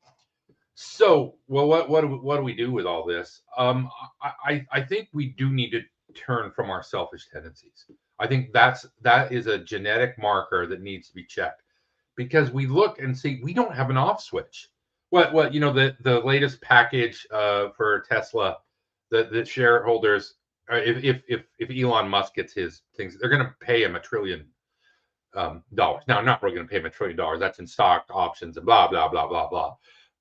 So, well, what do we do with all this? I think we do need to turn from our selfish tendencies. I think that is a genetic marker that needs to be checked, because we look and see we don't have an off switch. What the latest package for Tesla, the shareholders, if Elon Musk gets his things, they're going to pay him $1 trillion. Now, I'm not really going to pay him $1 trillion. That's in stock options and blah blah blah blah blah.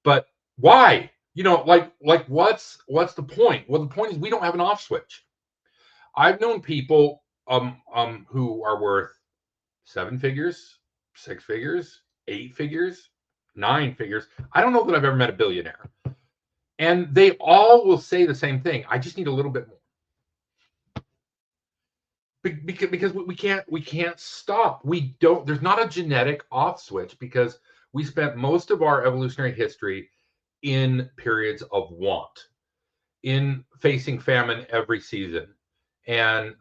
But why? Like what's the point? Well, the point is we don't have an off switch. I've known people who are worth 7 figures, 6 figures, 8 figures, 9 figures. I don't know that I've ever met a billionaire. And they all will say the same thing. I just need a little bit more. Because we can't stop. There's not a genetic off switch because we spent most of our evolutionary history in periods of want, in facing famine every season. And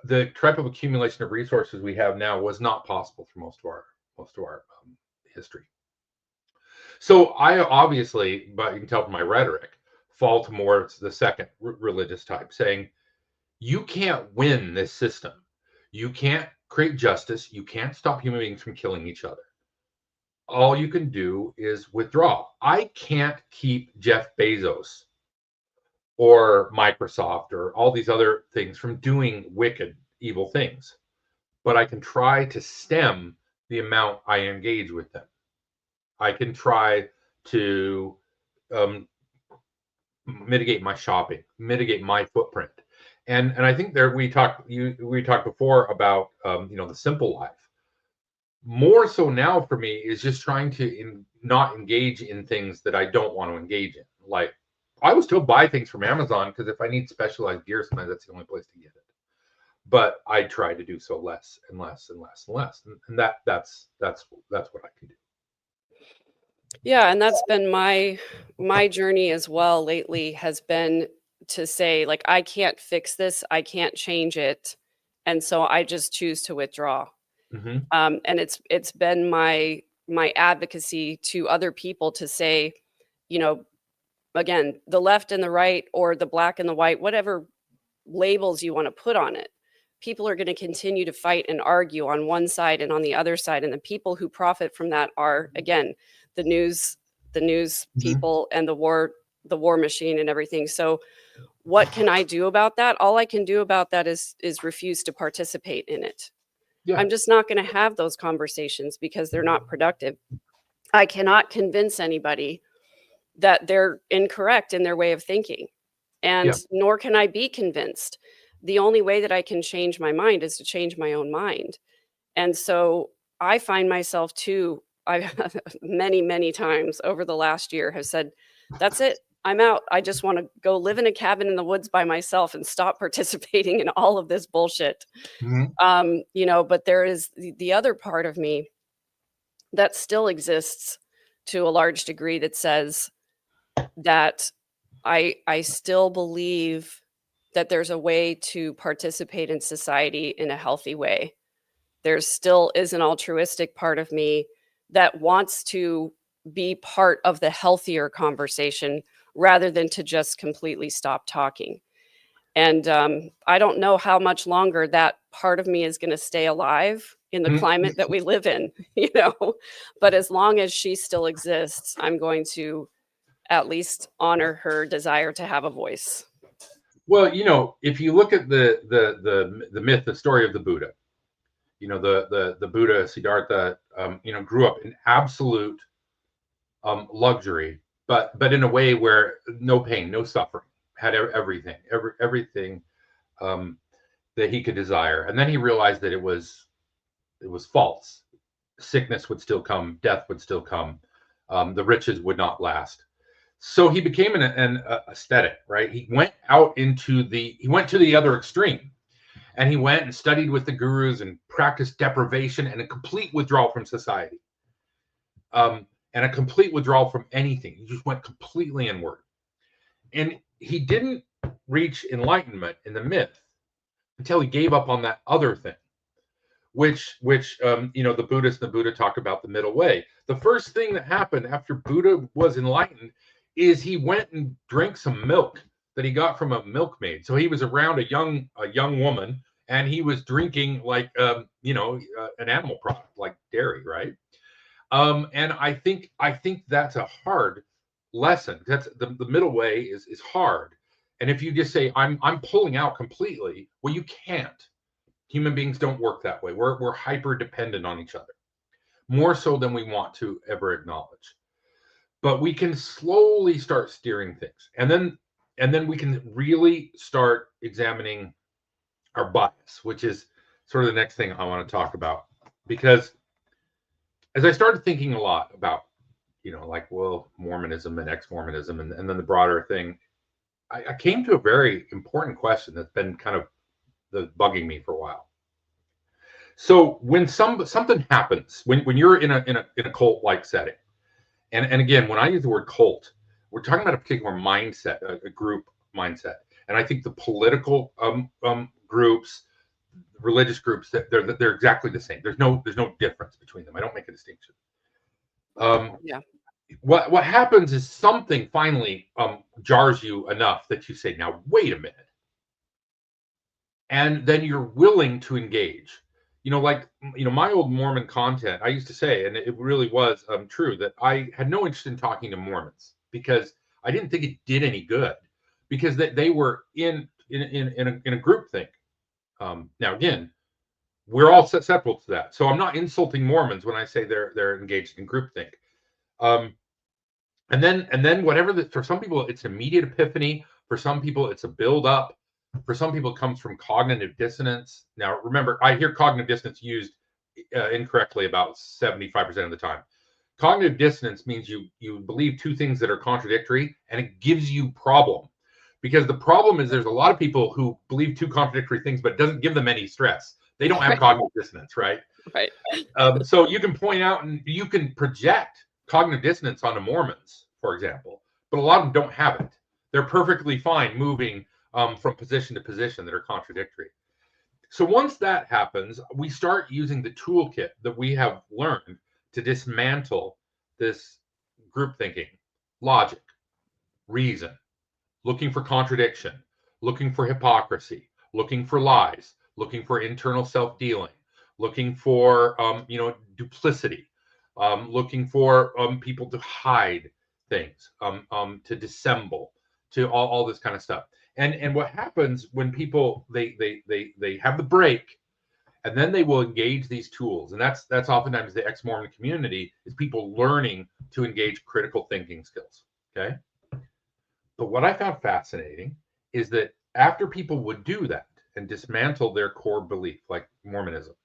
the type of accumulation of resources we have now was not possible for most of our history. So I obviously, but you can tell from my rhetoric, fall to more the second religious type, saying you can't win this system. You can't create justice. You can't stop human beings from killing each other. All you can do is withdraw. I can't keep Jeff Bezos or Microsoft or all these other things from doing wicked, evil things. But I can try to stem the amount I engage with them. I can try to mitigate my shopping, mitigate my footprint. And I think we talked before about the simple life. More so now for me is just trying to not engage in things that I don't want to engage in. Like I will still buy things from Amazon because if I need specialized gear, sometimes that's the only place to get it. But I try to do so less and less and less and less, and that's what I can do. Yeah, and that's been my journey as well lately has been to say like I can't fix this, I can't change it, and so I just choose to withdraw. Mm-hmm. And it's been my advocacy to other people to say, again, the left and the right or the black and the white, whatever labels you want to put on it, people are going to continue to fight and argue on one side and on the other side, and the people who profit from that are again the news Mm-hmm. people and the war machine and everything. So what can I do about that? All I can do about that is refuse to participate in it. Yeah. I'm just not going to have those conversations because they're not productive. I cannot convince anybody that they're incorrect in their way of thinking, and nor can I be convinced. The only way that I can change my mind is to change my own mind. And so I find myself too, I many times over the last year have said, that's it. I'm out. I just want to go live in a cabin in the woods by myself and stop participating in all of this bullshit. Mm-hmm. But there is the other part of me that still exists to a large degree that says that I still believe that there's a way to participate in society in a healthy way. There still is an altruistic part of me that wants to be part of the healthier conversation rather than to just completely stop talking. And I don't know how much longer that part of me is going to stay alive in the climate that we live in, but as long as she still exists, I'm going to at least honor her desire to have a voice. Well, if you look at the myth, the story of the Buddha, the Buddha Siddhartha, grew up in absolute luxury, but in a way where no pain, no suffering, had everything that he could desire, and then he realized that it was false. Sickness would still come, death would still come, the riches would not last. So he became an ascetic, right? He went to the other extreme, and he went and studied with the gurus and practiced deprivation and a complete withdrawal from society, and a complete withdrawal from anything. He just went completely inward, and he didn't reach enlightenment in the myth until he gave up on that other thing, which the Buddhists and the Buddha talk about the middle way. The first thing that happened after Buddha was enlightened is he went and drank some milk that he got from a milkmaid. So he was around a young woman, and he was drinking like an animal product like dairy, right? And I think that's a hard lesson. That's the middle way is hard. And if you just say I'm pulling out completely, well, you can't. Human beings don't work that way. We're hyper dependent on each other, more so than we want to ever acknowledge. But we can slowly start steering things, and then we can really start examining our bias, which is sort of the next thing I want to talk about. Because as I started thinking a lot about, like, well, Mormonism and ex-Mormonism, and then the broader thing, I came to a very important question that's been kind of bugging me for a while. So when something happens, when you're in a cult like setting, and again, when I use the word cult, we're talking about a particular mindset, a group mindset, and I think the political groups, religious groups, that they're exactly the same. There's no difference between them. I don't make a distinction. Yeah. What happens is something finally jars you enough that you say, now wait a minute, and then you're willing to engage. Like, my old Mormon content, I used to say, and it really was true, that I had no interest in talking to Mormons because I didn't think it did any good, because they were in a group thing. Now again, we're all susceptible to that, so I'm not insulting Mormons when I say they're engaged in groupthink. And then whatever for some people it's immediate epiphany. For some people it's a build up. For some people it comes from cognitive dissonance. Now remember, I hear cognitive dissonance used incorrectly about 75% of the time. Cognitive dissonance means you believe two things that are contradictory, and it gives you problem. Because the problem is there's a lot of people who believe two contradictory things, but it doesn't give them any stress. They don't have cognitive dissonance, right? Right. So you can point out and you can project cognitive dissonance onto Mormons, for example, but a lot of them don't have it. They're perfectly fine moving from position to position that are contradictory. So once that happens, we start using the toolkit that we have learned to dismantle this group thinking, logic, reason, looking for contradiction, looking for hypocrisy, looking for lies, looking for internal self-dealing, looking for duplicity, looking for people to hide things, to dissemble, to all this kind of stuff. And what happens when people they have the break, and then they will engage these tools, and that's oftentimes the ex-Mormon community, is people learning to engage critical thinking skills. Okay. But what I found fascinating is that after people would do that and dismantle their core belief, like Mormonism,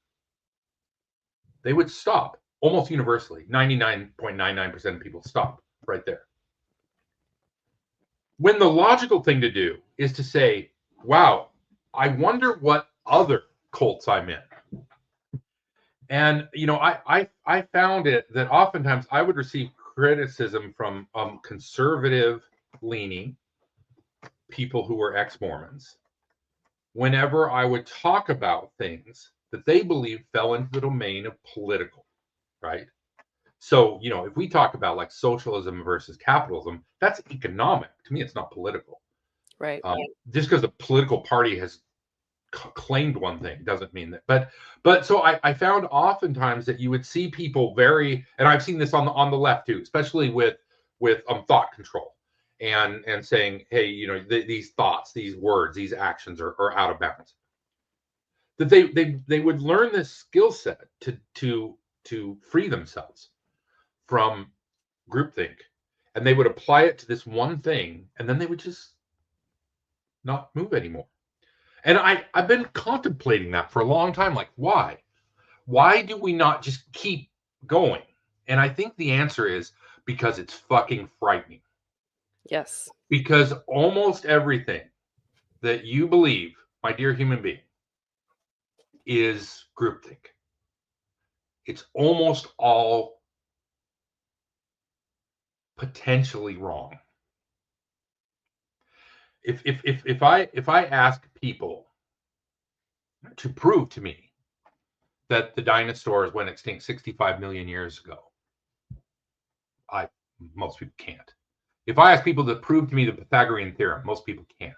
they would stop almost universally. 99.99% of people stop right there. When the logical thing to do is to say, wow, I wonder what other cults I'm in. And, I found it that oftentimes I would receive criticism from conservative leaning people who were ex-Mormons whenever I would talk about things that they believe fell into the domain of political, right? So, if we talk about like socialism versus capitalism, that's economic. To me, it's not political. Right. Just because a political party has claimed one thing doesn't mean that. But so I found oftentimes that you would see people and I've seen this on the left too, especially with thought control. And saying, hey, these thoughts, these words, these actions are out of bounds. That they would learn this skill set to free themselves from groupthink, and they would apply it to this one thing, and then they would just not move anymore. And I've been contemplating that for a long time. Like, why? Why do we not just keep going? And I think the answer is because it's fucking frightening. Yes. Because almost everything that you believe, my dear human being, is groupthink. It's almost all potentially wrong. If I ask people to prove to me that the dinosaurs went extinct 65 million years ago, most people can't. If I ask people to prove to me the Pythagorean theorem, most people can't.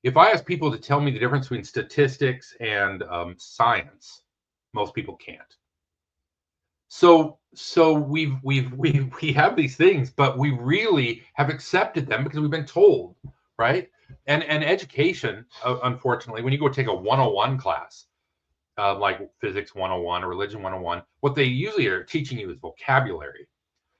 If I ask people to tell me the difference between statistics and science, most people can't. So we have these things, but we really have accepted them because we've been told, right? And education, unfortunately, when you go take a 101 class, like physics 101 or religion 101, what they usually are teaching you is vocabulary.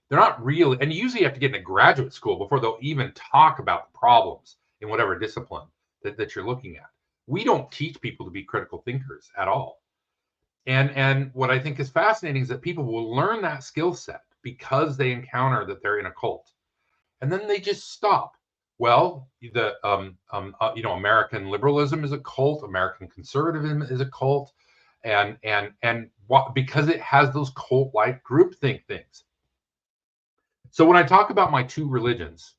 They're not really, and you usually have to get into graduate school before they'll even talk about the problems in whatever discipline that you're looking at. We don't teach people to be critical thinkers at all. And what I think is fascinating is that people will learn that skill set because they encounter that they're in a cult, and then they just stop. Well, the American liberalism is a cult, American conservatism is a cult, and what, because it has those cult-like groupthink things. So when I talk about my two religions,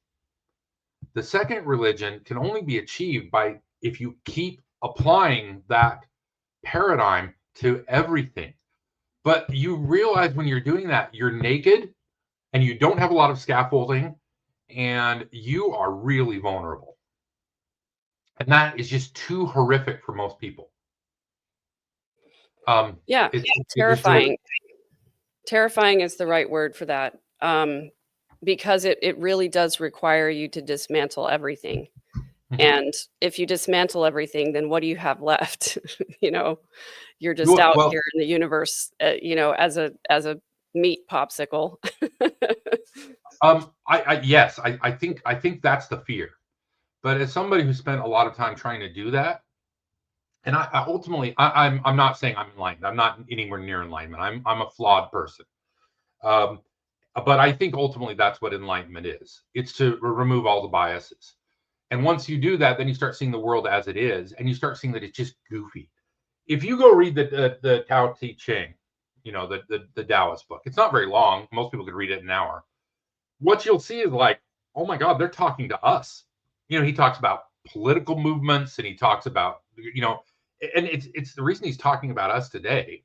the second religion can only be achieved by if you keep applying that paradigm to everything. But you realize when you're doing that, you're naked and you don't have a lot of scaffolding and you are really vulnerable. And that is just too horrific for most people. Yeah, terrifying. Terrifying is the right word for that. Because it really does require you to dismantle everything. And if you dismantle everything, then what do you have left? You're just out here in the universe, as a meat popsicle. Yes, I think that's the fear. But as somebody who spent a lot of time trying to do that, and I ultimately, I'm not saying I'm enlightened. I'm not anywhere near enlightenment. I'm a flawed person. But I think ultimately that's what enlightenment is. It's to remove all the biases. And once you do that, then you start seeing the world as it is, and you start seeing that it's just goofy. If you go read the Tao Te Ching, the Taoist book, it's not very long. Most people could read it in an hour. What you'll see is like, oh my God, they're talking to us. He talks about political movements, and he talks about, and it's the reason he's talking about us today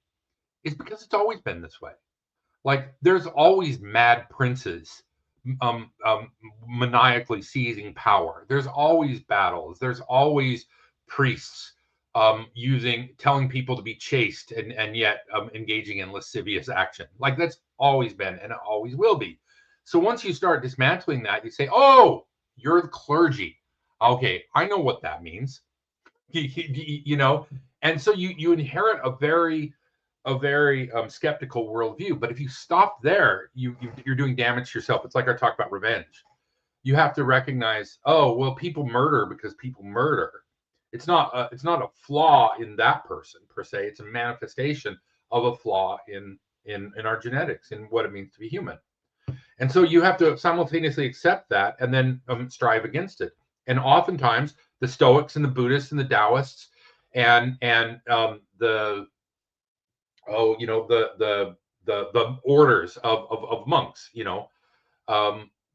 is because it's always been this way. Like there's always mad princes maniacally seizing power. There's always battles. There's always priests telling people to be chaste and yet engaging in lascivious action. Like that's always been and it always will be. So once you start dismantling that, you say, "Oh, you're the clergy. Okay, I know what that means." And so you inherit a very skeptical worldview. But if you stop there, you're doing damage to yourself. It's like I talk about revenge. You have to recognize, oh well, people murder because people murder. It's not a flaw in that person per se. It's a manifestation of a flaw in our genetics and what it means to be human. And so you have to simultaneously accept that and then strive against it. And oftentimes the Stoics and the Buddhists and the Taoists and the orders of monks,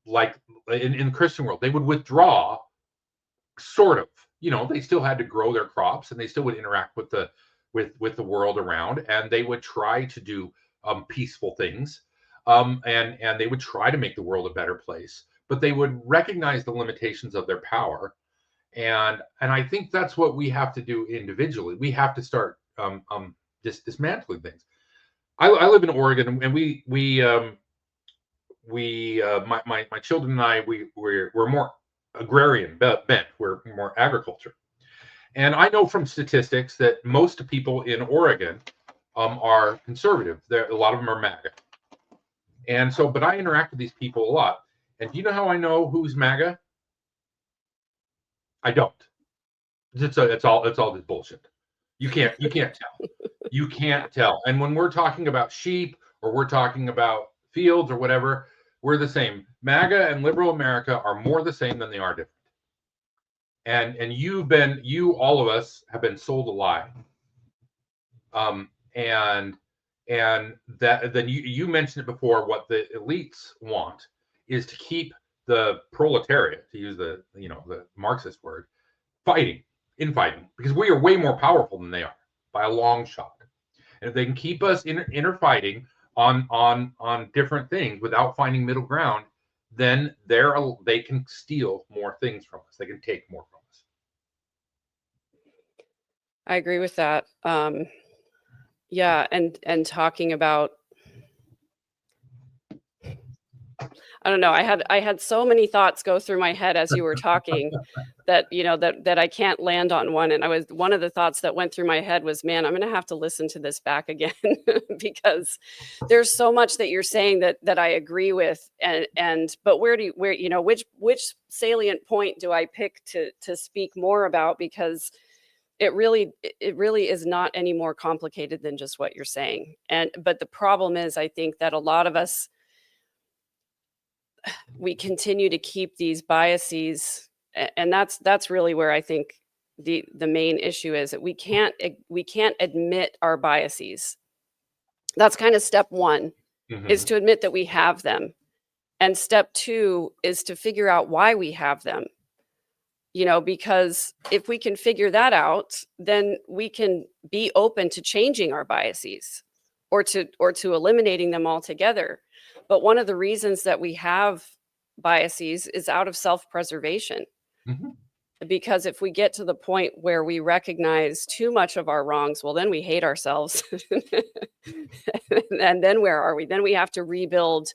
like in the Christian world, they would withdraw, sort of. They still had to grow their crops and they still would interact with the world around, and they would try to do peaceful things, and they would try to make the world a better place, but they would recognize the limitations of their power. And I think that's what we have to do individually. We have to start just dismantling things. I live in Oregon, and my children and I, we're more agrarian bent. We're more agriculture. And I know from statistics that most people in Oregon are conservative. A lot of them are MAGA. And so, but I interact with these people a lot. And do you know how I know who's MAGA? I don't. It's all just bullshit. You can't tell. You can't tell. And when we're talking about sheep or we're talking about fields or whatever, we're the same. MAGA and liberal America are more the same than they are different. And all of us have been sold a lie. And that then you mentioned it before. What the elites want is to keep the proletariat, to use the Marxist word, infighting, because we are way more powerful than they are by a long shot. And if they can keep us fighting on different things without finding middle ground, then they can steal more things from us. They can take more from us. I agree with that. Yeah, and talking about I don't know. I had so many thoughts go through my head as you were talking that, that I can't land on one. And one of the thoughts that went through my head was, man, I'm going to have to listen to this back again because there's so much that you're saying that I agree with. But where, which salient point do I pick to speak more about? Because it really is not any more complicated than just what you're saying. But the problem is, I think that a lot of us, we continue to keep these biases, and that's really where I think the main issue is, that we can't admit our biases. That's kind of step one, is Hmm. to admit that we have them, and step two is to figure out why we have them. Because if we can figure that out, then we can be open to changing our biases, or to eliminating them altogether. But one of the reasons that we have biases is out of self-preservation. Hmm. Because if we get to the point where we recognize too much of our wrongs, well, then we hate ourselves. And then where are we? Then we have to rebuild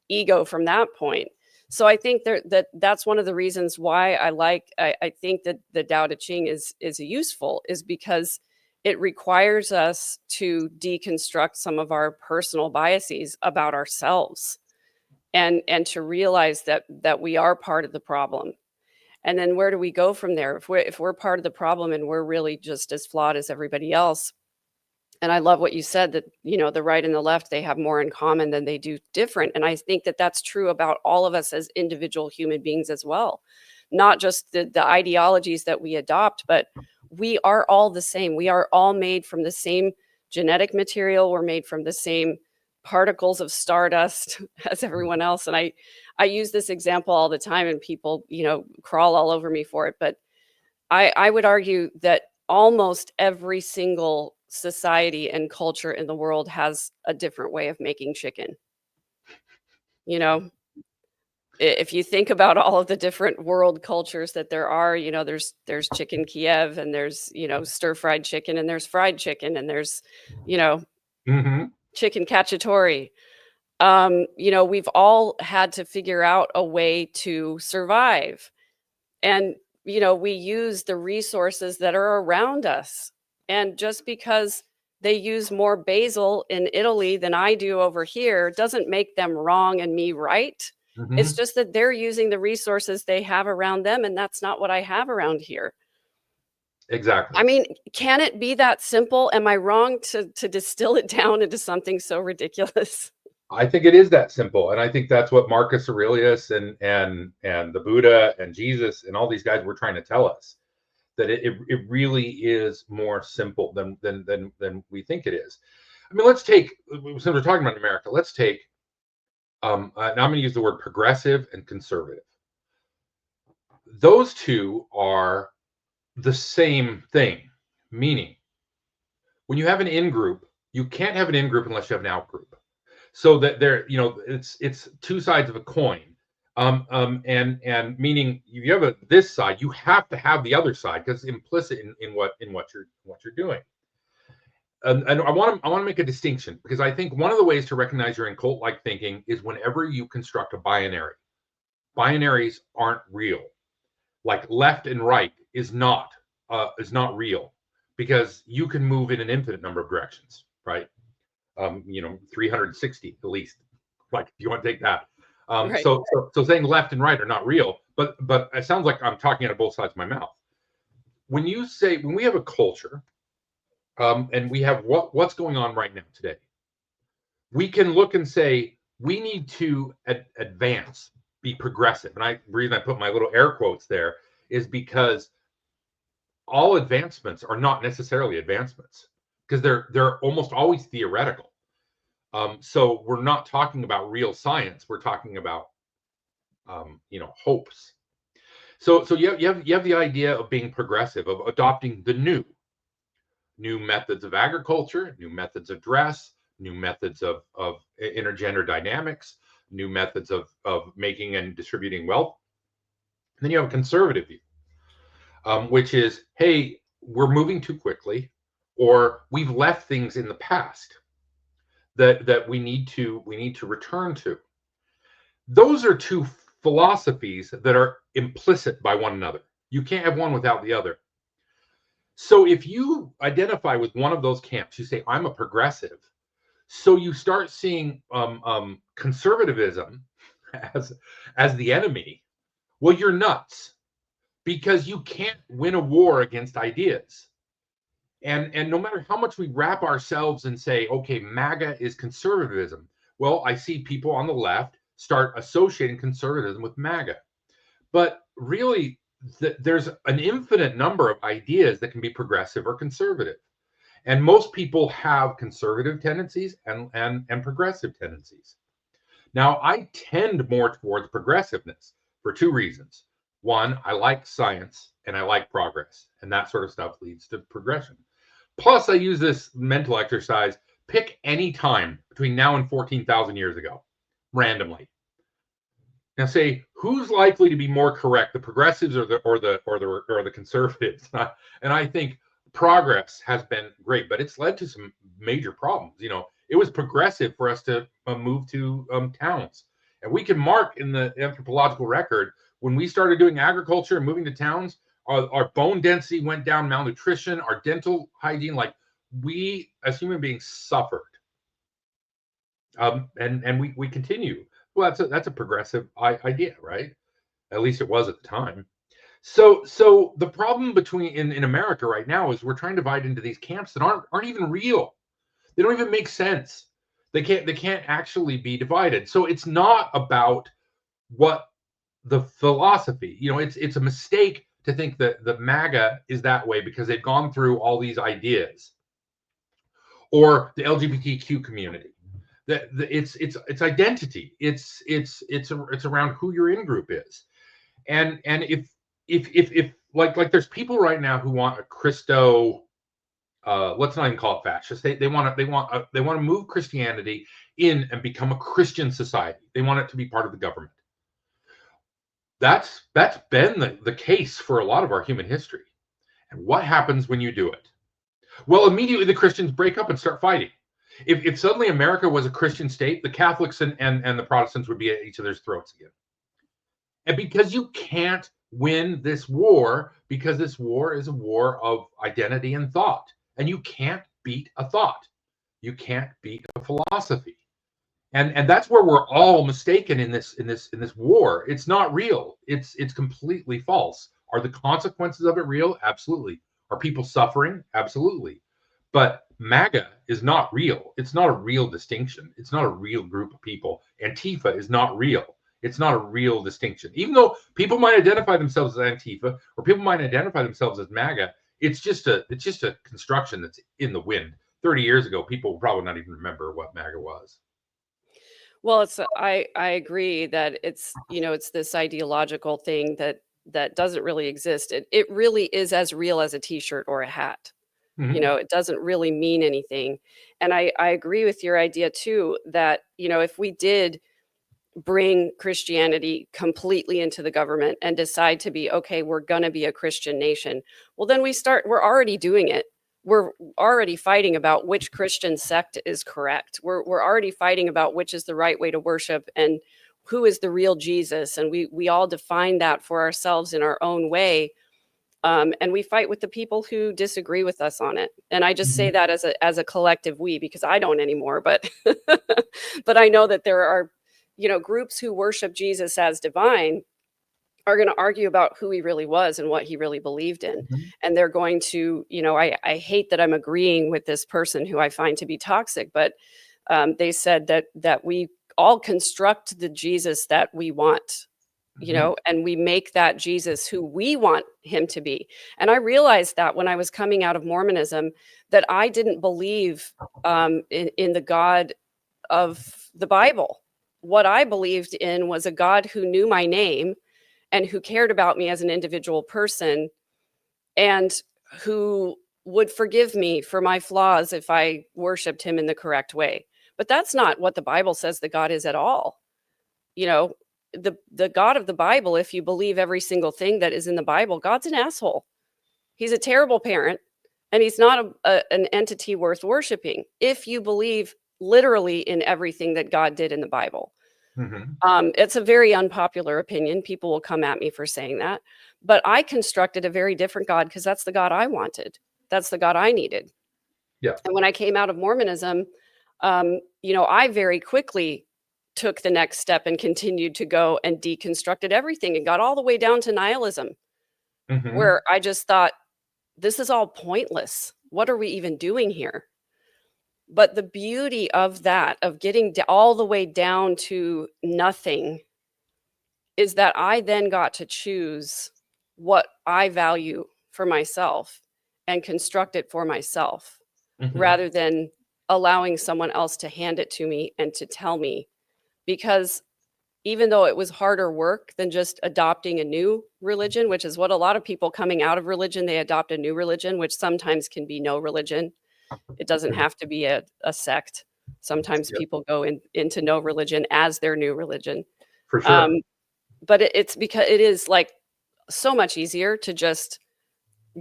ego from that point. So I think that's one of the reasons why I think that the Tao Te Ching is useful, is because it requires us to deconstruct some of our personal biases about ourselves, and to realize that we are part of the problem. And then where do we go from there? If we're part of the problem and we're really just as flawed as everybody else. And I love what you said, that, the right and the left, they have more in common than they do different. And I think that that's true about all of us as individual human beings as well. Not just the ideologies that we adopt, but we are all the same. We are all made from the same genetic material. We're made from the same particles of stardust as everyone else. And I use this example all the time, and people, crawl all over me for it. But I would argue that almost every single society and culture in the world has a different way of making chicken. You know, if you think about all of the different world cultures that there are, there's chicken Kiev, and there's, stir fried chicken, and there's fried chicken, and there's, you know, Hmm. chicken cacciatore. We've all had to figure out a way to survive. And we use the resources that are around us. And just because they use more basil in Italy than I do over here doesn't make them wrong and me right. It's Hmm. just that they're using the resources they have around them, and that's not what I have around here. I Exactly. mean, can it be that simple? Am I wrong to distill it down into something so ridiculous? I think it is that simple, and I think that's what Marcus Aurelius and the Buddha and Jesus and all these guys were trying to tell us, that it really is more simple than we think it is. I mean, let's take, since we're talking about America, let's take now I'm going to use the word progressive and conservative. Those two are the same thing, meaning when you have an in group, you can't have an in group unless you have an out group. So that they're, it's two sides of a coin. And meaning you have this side, you have to have the other side, because implicit in what you're doing. And I want to make a distinction, because I think one of the ways to recognize you're in cult like thinking is whenever you construct a binary. Binaries aren't real. Like left and right is not real, because you can move in an infinite number of directions, right? 360 at least. Like, if you want to take that. Right. So saying left and right are not real, but it sounds like I'm talking out of both sides of my mouth. When we have a culture, and we have what's going on right now today, we can look and say we need to advance, be progressive. And the reason I put my little air quotes there is because all advancements are not necessarily advancements, because they're almost always theoretical. So we're not talking about real science. We're talking about hopes. So you have the idea of being progressive, of adopting the new methods of agriculture, new methods of dress, new methods of intergender dynamics, new methods of making and distributing wealth. And then you have a conservative view, which is, hey, we're moving too quickly, or we've left things in the past that we need to return to. Those are two philosophies that are implicit by one another. You can't have one without the other. So if you identify with one of those camps, you say, I'm a progressive. So you start seeing conservatism as the enemy. Well, you're nuts, because you can't win a war against ideas. And no matter how much we wrap ourselves and say, okay, MAGA is conservatism. Well, I see people on the left start associating conservatism with MAGA. But really, there's an infinite number of ideas that can be progressive or conservative. And most people have conservative tendencies and progressive tendencies. Now, I tend more towards progressiveness for two reasons. One, I like science and I like progress, and that sort of stuff leads to progression. Plus, I use this mental exercise. Pick any time between now and 14,000 years ago, randomly. Now, say who's likely to be more correct, the progressives or the conservatives? And I think progress has been great, but it's led to some major problems. You know, it was progressive for us to move to towns, and we can mark in the anthropological record when we started doing agriculture and moving to towns. Our bone density went down, malnutrition, our dental hygiene, like we as human beings suffered. And we continue. Well, that's a progressive idea, right? At least it was at the time. So the problem between in America right now is we're trying to divide into these camps that aren't even real. They don't even make sense. They can't actually be divided. So it's not about what the philosophy. You know, it's a mistake to think that the MAGA is that way because they've gone through all these ideas, or the LGBTQ community. That it's identity. It's around who your in group is, and if like there's people right now who want a Christo, let's not even call it fascist. They want to move Christianity in and become a Christian society. They want it to be part of the government. That's been the case for a lot of our human history. And what happens when you do it? Well, immediately the Christians break up and start fighting. If suddenly America was a Christian state, the Catholics and the Protestants would be at each other's throats again. And because you can't win this war, because this war is a war of identity and thought, and you can't beat a thought, you can't beat a philosophy. And that's where we're all mistaken in this war. It's not real. It's completely false. Are the consequences of it real? Absolutely. Are people suffering? Absolutely. But MAGA is not real. It's not a real distinction. It's not a real group of people. Antifa is not real. It's not a real distinction. Even though people might identify themselves as Antifa or people might identify themselves as MAGA, it's just a construction that's in the wind. 30 years ago, people will probably not even remember what MAGA was. Well, I agree that it's, it's this ideological thing that doesn't really exist. It really is as real as a t-shirt or a hat. Mm-hmm. It doesn't really mean anything. And I agree with your idea too, that, if we did bring Christianity completely into the government and decide to be, okay, we're going to be a Christian nation, well, then we're already doing it. We're already fighting about which Christian sect is correct. We're already fighting about which is the right way to worship and who is the real Jesus. And we all define that for ourselves in our own way. And we fight with the people who disagree with us on it. And I just say that as a collective we, because I don't anymore, but but I know that there are, groups who worship Jesus as divine are going to argue about who he really was and what he really believed in. Mm-hmm. And they're going to, I hate that I'm agreeing with this person who I find to be toxic, but they said that we all construct the Jesus that we want, and we make that Jesus who we want him to be. And I realized that when I was coming out of Mormonism, that I didn't believe in the God of the Bible. What I believed in was a God who knew my name and who cared about me as an individual person and who would forgive me for my flaws if I worshiped him in the correct way. But that's not what the Bible says that God is at all. The God of the Bible, if you believe every single thing that is in the Bible, God's an asshole. He's a terrible parent, and he's not an entity worth worshiping if you believe literally in everything that God did in the Bible. It's a very unpopular opinion. People will come at me for saying that. But I constructed a very different God because that's the God I wanted. That's the God I needed. Yeah. And when I came out of Mormonism, I very quickly took the next step and continued to go and deconstructed everything and got all the way down to nihilism, where I just thought, this is all pointless. What are we even doing here? But the beauty of that, of getting all the way down to nothing, is that I then got to choose what I value for myself and construct it for myself, rather than allowing someone else to hand it to me and to tell me. Because even though it was harder work than just adopting a new religion, which is what a lot of people coming out of religion, they adopt a new religion, which sometimes can be no religion. It doesn't have to be a sect. Sometimes people go into no religion as their new religion. For sure. But it's because it is like so much easier to just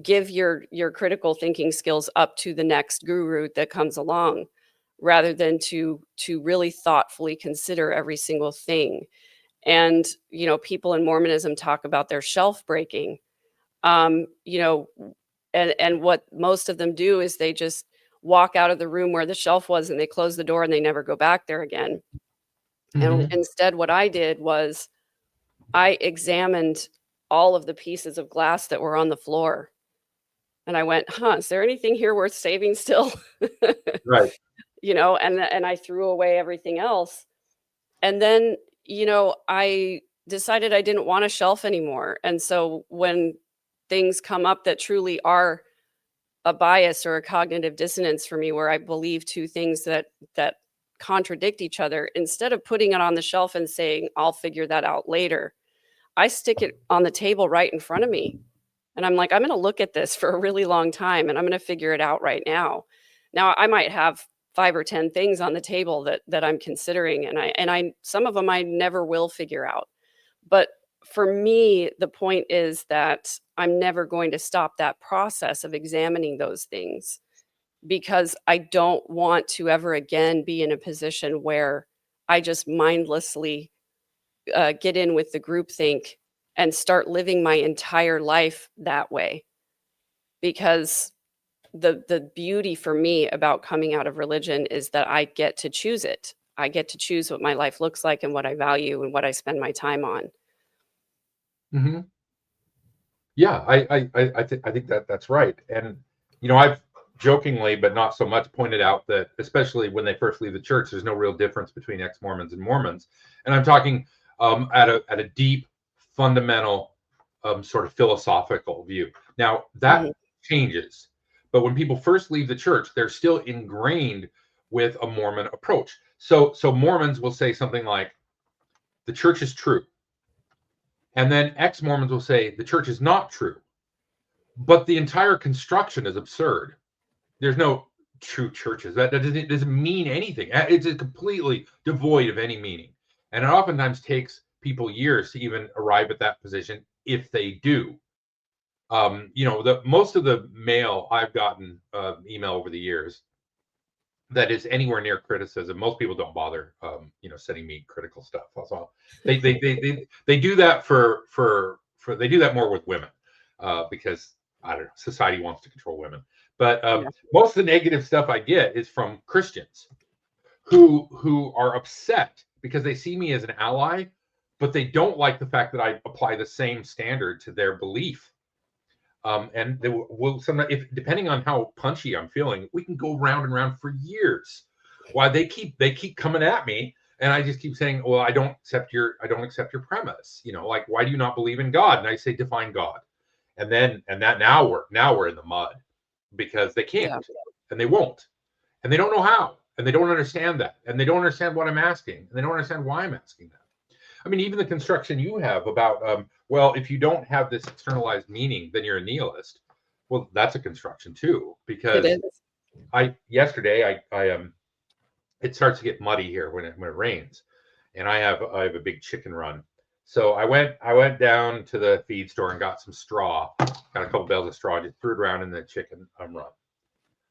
give your critical thinking skills up to the next guru that comes along, rather than to really thoughtfully consider every single thing. And people in Mormonism talk about their shelf breaking, and what most of them do is they just walk out of the room where the shelf was and they close the door and they never go back there again. And instead what I did was I examined all of the pieces of glass that were on the floor. And I went, is there anything here worth saving still? Right. And I threw away everything else. And then, I decided I didn't want a shelf anymore. And so when things come up that truly are a bias or a cognitive dissonance for me, where I believe two things that contradict each other, instead of putting it on the shelf and saying, I'll figure that out later, I stick it on the table right in front of me. And I'm like, I'm going to look at this for a really long time and I'm going to figure it out right now. Now I might have 5 or 10 things on the table that I'm considering. And I some of them I never will figure out. But for me, the point is that I'm never going to stop that process of examining those things, because I don't want to ever again be in a position where I just mindlessly get in with the groupthink and start living my entire life that way. Because the beauty for me about coming out of religion is that I get to choose it. I get to choose what my life looks like and what I value and what I spend my time on. Yeah, I think that's right. And I've jokingly, but not so much, pointed out that especially when they first leave the church, there's no real difference between ex-Mormons and Mormons. And I'm talking at a deep, fundamental, sort of philosophical view. Now that changes, but when people first leave the church, they're still ingrained with a Mormon approach. So Mormons will say something like, "The church is true," and then ex-Mormons will say, "The church is not true." But the entire construction is absurd. There's no true churches. That doesn't mean anything. It's completely devoid of any meaning. And it oftentimes takes people years to even arrive at that position, if they do. Most of the mail I've gotten, email over the years, that is anywhere near criticism. Most people don't bother, sending me critical stuff. Also, they do that they do that more with women, because I don't know, society wants to control women. But most of the negative stuff I get is from Christians who are upset because they see me as an ally, but they don't like the fact that I apply the same standard to their belief. And they will sometimes, if depending on how punchy I'm feeling, we can go round and round for years. Why they keep coming at me, and I just keep saying, well, I don't accept your premise. Like, why do you not believe in God? And I say, define God. And that now we're in the mud, because they can't, and they won't, and they don't know how, and they don't understand that, and they don't understand what I'm asking, and they don't understand why I'm asking that. I mean, even the construction you have about, well, if you don't have this externalized meaning, then you're a nihilist. Well, that's a construction too, because yesterday it starts to get muddy here when it rains, and I have a big chicken run. So I went down to the feed store and got some straw, got a couple bales of straw, just threw it around in the chicken run.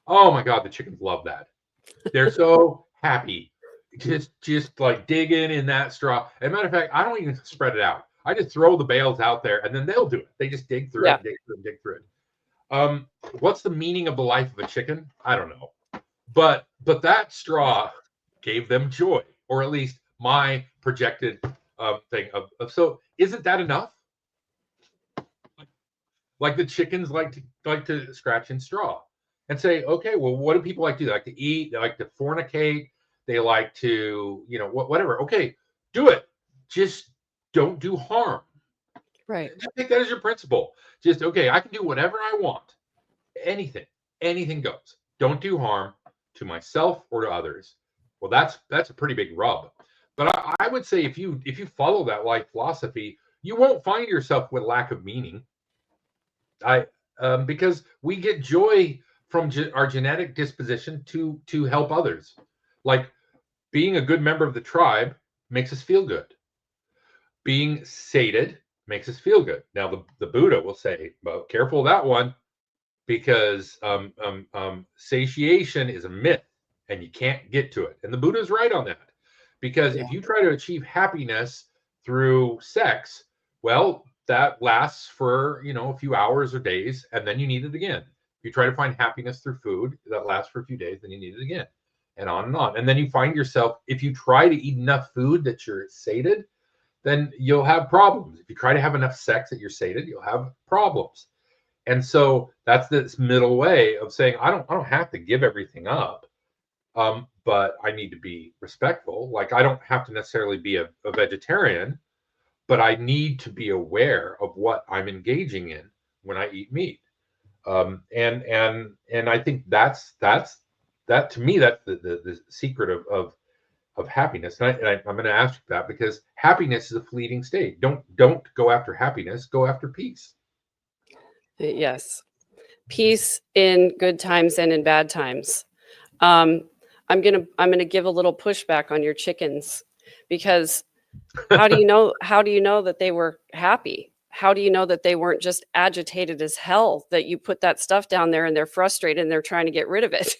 Oh my God, the chickens love that. They're so happy just like digging in that straw. As a matter of fact, I don't even spread it out. I just throw the bales out there, and then they'll do it. They just dig through Yeah. it, dig through it, dig through it. What's the meaning of the life of a chicken? I don't know, but that straw gave them joy, or at least my projected thing of. So, isn't that enough? Like the chickens like to scratch in straw and say, okay, well, what do people like to do? They like to eat, they like to fornicate, they like to, whatever. Okay, do it. Just don't do harm. Right. Just take that as your principle. Just okay, I can do whatever I want. Anything goes. Don't do harm to myself or to others. Well, that's a pretty big rub. But I would say if you follow that life philosophy, you won't find yourself with lack of meaning. Because we get joy from our genetic disposition to help others. Like being a good member of the tribe makes us feel good. Being sated makes us feel good. Now the Buddha will say, well, careful of that one, because satiation is a myth and you can't get to it. And the Buddha's right on that. Because Yeah. if you try to achieve happiness through sex, well, that lasts for a few hours or days, and then you need it again. If you try to find happiness through food, that lasts for a few days, then you need it again, and on and on. And then you find yourself, if you try to eat enough food that you're sated, then you'll have problems. If you try to have enough sex that you're sated, you'll have problems. And so that's this middle way of saying, I don't have to give everything up, but I need to be respectful. Like I don't have to necessarily be a vegetarian, but I need to be aware of what I'm engaging in when I eat meat. And I think that's that to me, that's the secret of happiness. And I'm going to ask you that because happiness is a fleeting state. Don't go after happiness, go after peace. Yes. Peace in good times and in bad times. Um, I'm gonna give a little pushback on your chickens, because how do you know that they were happy? How do you know that they weren't just agitated as hell, that you put that stuff down there and they're frustrated and they're trying to get rid of it?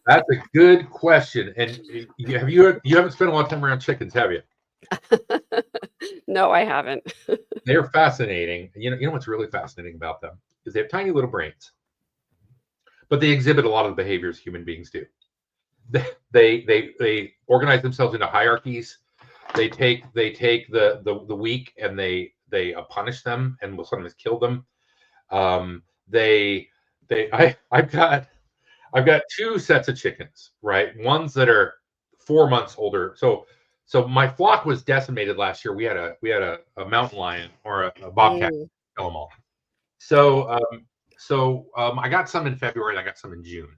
That's a good question. And you haven't spent a lot of time around chickens, have you? No, I haven't. They're fascinating. You know what's really fascinating about them is they have tiny little brains, but they exhibit a lot of the behaviors human beings do. They organize themselves into hierarchies. They take the weak and they punish them and will sometimes kill them. They I've got two sets of chickens, right? Ones that are 4 months older. So my flock was decimated last year. We had a mountain lion or a bobcat Mm. kill them all. So I got some in February and I got some in June.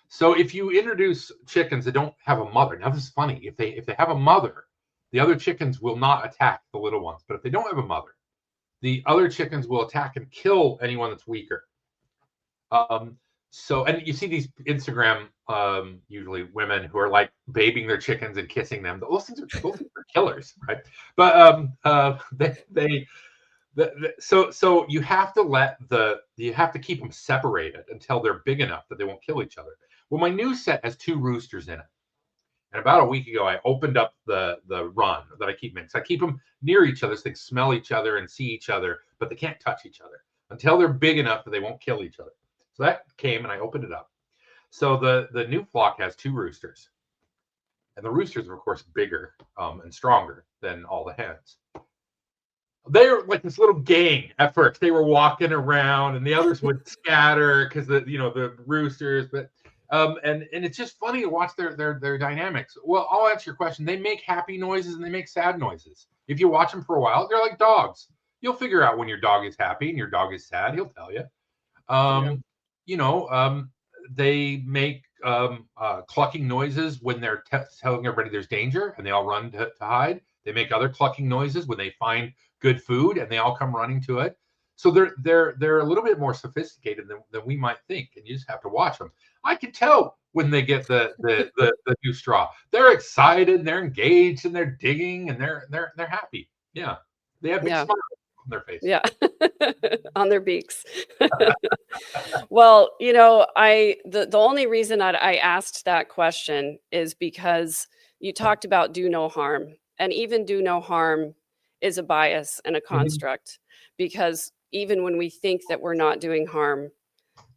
So if you introduce chickens that don't have a mother, now this is funny. If they have a mother, the other chickens will not attack the little ones. But if they don't have a mother, the other chickens will attack and kill anyone that's weaker. And you see these Instagram, usually women who are like babying their chickens and kissing them. Those things are killers, right? But so you have to keep them separated until they're big enough that they won't kill each other. Well, my new set has 2 roosters in it. And about a week ago, I opened up the run that I keep in. So I keep them near each other so they can smell each other and see each other, but they can't touch each other until they're big enough that they won't kill each other. So that came and I opened it up. So the new flock has 2 roosters. And the roosters are, of course, bigger and stronger than all the hens. They're like this little gang at first. They were walking around and the others would scatter because the roosters, but and it's just funny to watch their dynamics. Well, I'll answer your question. They make happy noises and they make sad noises. If you watch them for a while, they're like dogs. You'll figure out when your dog is happy and your dog is sad. He'll tell you. They make clucking noises when they're telling everybody there's danger and they all run to hide. They make other clucking noises when they find good food and they all come running to it. So they're a little bit more sophisticated than we might think, and you just have to watch them. I can tell when they get the new straw. They're excited, and they're engaged, and they're digging, and they're happy. Yeah, they have big Yeah. smiles on their face. Yeah. On their beaks. Well, the only reason that I asked that question is because, you talked about do no harm, and even do no harm is a bias and a construct, because even when we think that we're not doing harm,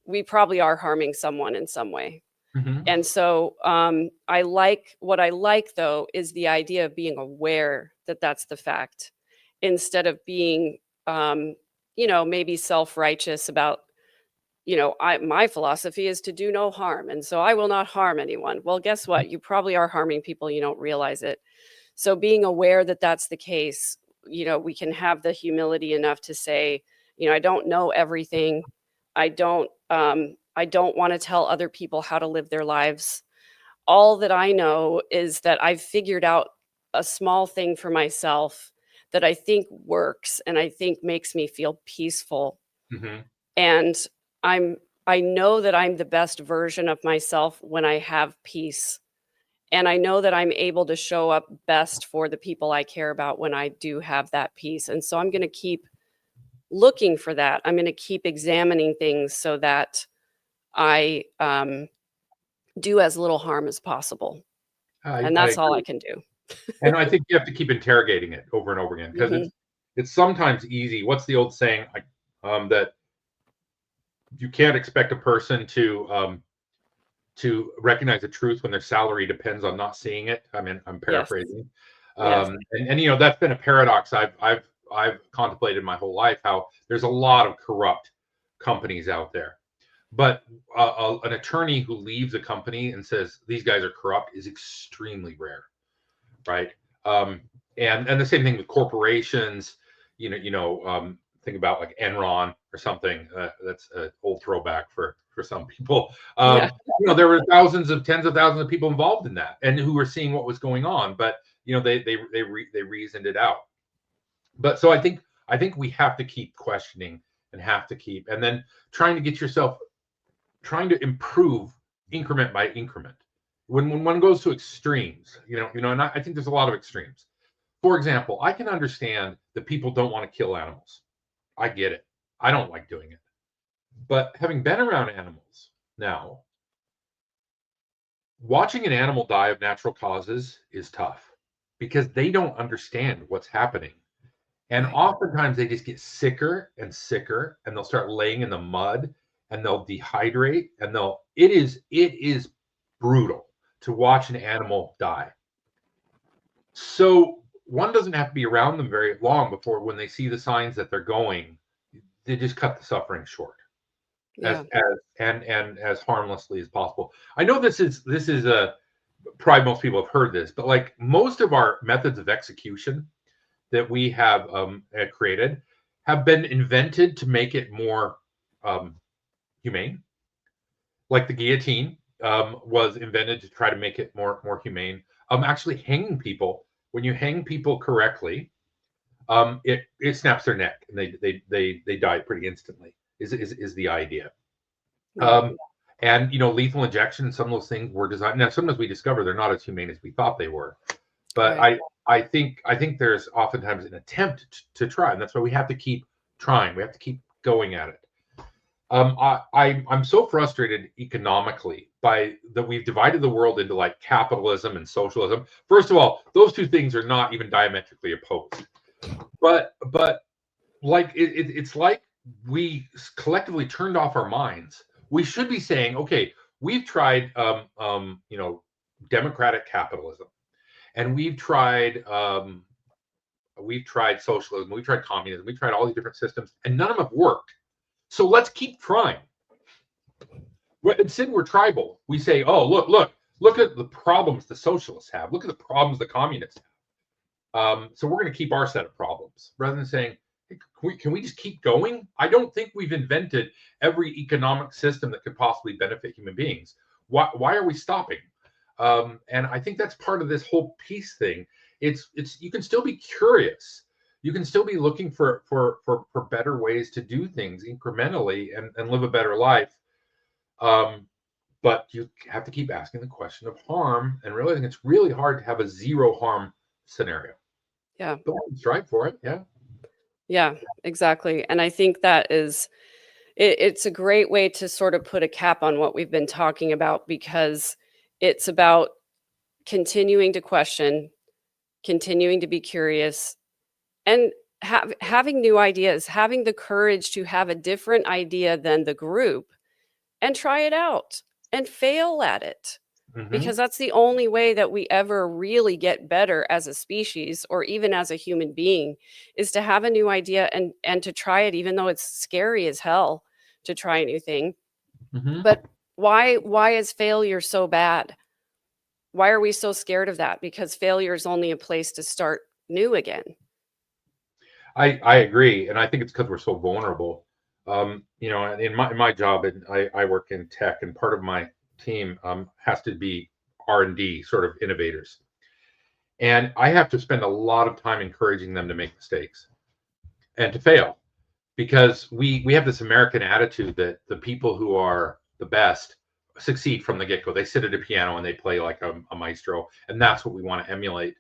we probably are harming someone in some way. Mm-hmm. And so what I like though is the idea of being aware that that's the fact, instead of being maybe self-righteous about, my philosophy is to do no harm, and so I will not harm anyone. Well, guess what? You probably are harming people, you don't realize it. So being aware that that's the case, we can have the humility enough to say, I don't know everything. I don't want to tell other people how to live their lives. All that I know is that I've figured out a small thing for myself that I think works and I think makes me feel peaceful. Mm-hmm. And I'm I know that I'm the best version of myself when I have peace. And I know that I'm able to show up best for the people I care about when I do have that peace. And so I'm going to keep looking for that. I'm going to keep examining things so that I do as little harm as possible. And I that's all I agree. can do. And I think you have to keep interrogating it over and over again, because Hmm. it's sometimes easy. What's the old saying? That you can't expect a person to recognize the truth when their salary depends on not seeing it. I mean, I'm Yes. paraphrasing. Yes. And that's been a paradox I've contemplated my whole life, how there's a lot of corrupt companies out there. But an attorney who leaves a company and says these guys are corrupt is extremely rare, right? Um, and the same thing with corporations. Think about like Enron or something. That's an old throwback for some people. Yeah. There were tens of thousands of people involved in that, and who were seeing what was going on. But they reasoned it out. But so I think we have to keep questioning, and have to keep, and then trying to improve increment by increment. When one goes to extremes, and I think there's a lot of extremes. For example, I can understand that people don't want to kill animals. I get it. I don't like doing it. But having been around animals now, watching an animal die of natural causes is tough, because they don't understand what's happening. And Right. oftentimes they just get sicker and sicker, and they'll start laying in the mud, and they'll dehydrate, and it is brutal to watch an animal die. So one doesn't have to be around them very long before, when they see the signs that they're going, they just cut the suffering short, Yeah. and as harmlessly as possible. I know this is a probably most people have heard this, but like most of our methods of execution that we have created have been invented to make it more humane. Like the guillotine was invented to try to make it more humane. Actually, hanging people, when you hang people correctly, it snaps their neck, and they die pretty instantly. Is the idea. Yeah. Um, and lethal injection and some of those things were designed. Now, sometimes we discover they're not as humane as we thought they were. But Right. I think there's oftentimes an attempt to try, and that's why we have to keep trying. We have to keep going at it. I'm so frustrated economically by that we've divided the world into like capitalism and socialism. First of all, those two things are not even diametrically opposed. But like it's like we collectively turned off our minds. We should be saying, okay, we've tried democratic capitalism, and we've tried socialism, we've tried communism, we've tried all these different systems, and none of them have worked. So let's keep trying. Instead, we're tribal. We say, oh, look at the problems the socialists have. Look at the problems the communists have. So we're going to keep our set of problems, rather than saying, hey, can we just keep going? I don't think we've invented every economic system that could possibly benefit human beings. Why are we stopping? And I think that's part of this whole peace thing. It's you can still be curious. You can still be looking for better ways to do things incrementally, and live a better life. But you have to keep asking the question of harm, and realizing it's really hard to have a zero harm scenario. Yeah. But we can strive for it. Yeah. Yeah, exactly. And I think it's a great way to sort of put a cap on what we've been talking about, because it's about continuing to question, continuing to be curious, and having new ideas, having the courage to have a different idea than the group and try it out and fail at it. Hmm. Because that's the only way that we ever really get better as a species or even as a human being, is to have a new idea and to try it, even though it's scary as hell to try a new thing. Hmm. But why is failure so bad? Why are we so scared of that? Because failure is only a place to start new again. I agree, and I think it's because we're so vulnerable. You know, in my job, and I work in tech, and part of my team has to be R&D sort of innovators, and I have to spend a lot of time encouraging them to make mistakes and to fail, because we have this American attitude that the people who are the best succeed from the get-go. They sit at a piano and they play like a maestro, and that's what we want to emulate.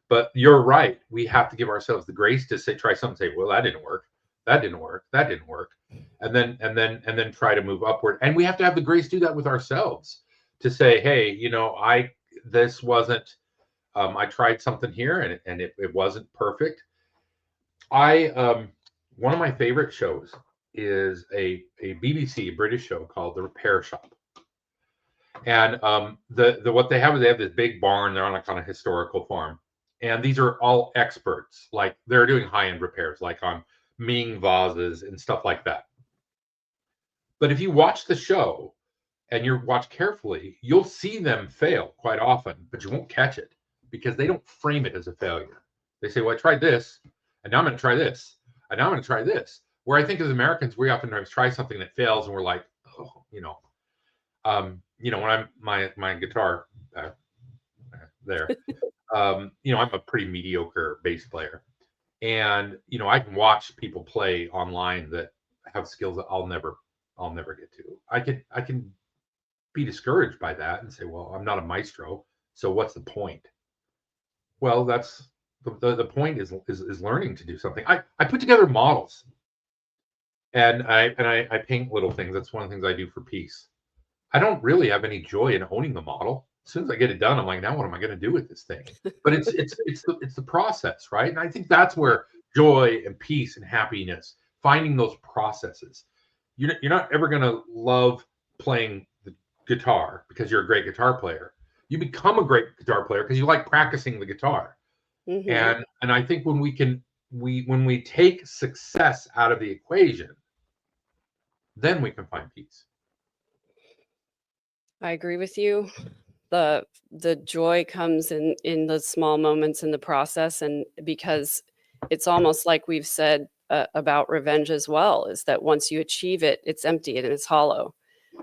But you're right. We have to give ourselves the grace to say, try something, say, well, that didn't work, that didn't work, that didn't work, and then try to move upward. And we have to have the grace to do that with ourselves, to say, hey, you know, this wasn't. I tried something here and it wasn't perfect. I One of my favorite shows is a BBC British show called The Repair Shop. And the what they have is they have this big barn. They're on a kind of historical farm, and these are all experts. Like they're doing high end repairs, like on Ming vases and stuff like that. But if you watch the show and you watch carefully, you'll see them fail quite often, but you won't catch it because they don't frame it as a failure. They say, "Well, I tried this, and now I'm going to try this, and now I'm going to try this." Where I think as Americans, we oftentimes try something that fails, and we're like, "Oh, when I'm my guitar uh, there, I'm a pretty mediocre bass player, and I can watch people play online that have skills that I'll never get to. I can be discouraged by that and say, well, I'm not a maestro, so what's the point? Well, that's the point is learning to do something. I put together models, and I paint little things. That's one of the things I do for peace. I don't really have any joy in owning the model. As soon as I get it done, I'm like, now what am I going to do with this thing? But it's the process, right? And I think that's where joy and peace and happiness, finding those processes. You're not ever going to love playing the guitar because you're a great guitar player. You become a great guitar player because you like practicing the guitar. Hmm. And I think when we take success out of the equation, then we can find peace. I agree with you. The joy comes in the small moments in the process, and because it's almost like we've said about revenge as well, is that once you achieve it, it's empty and it's hollow.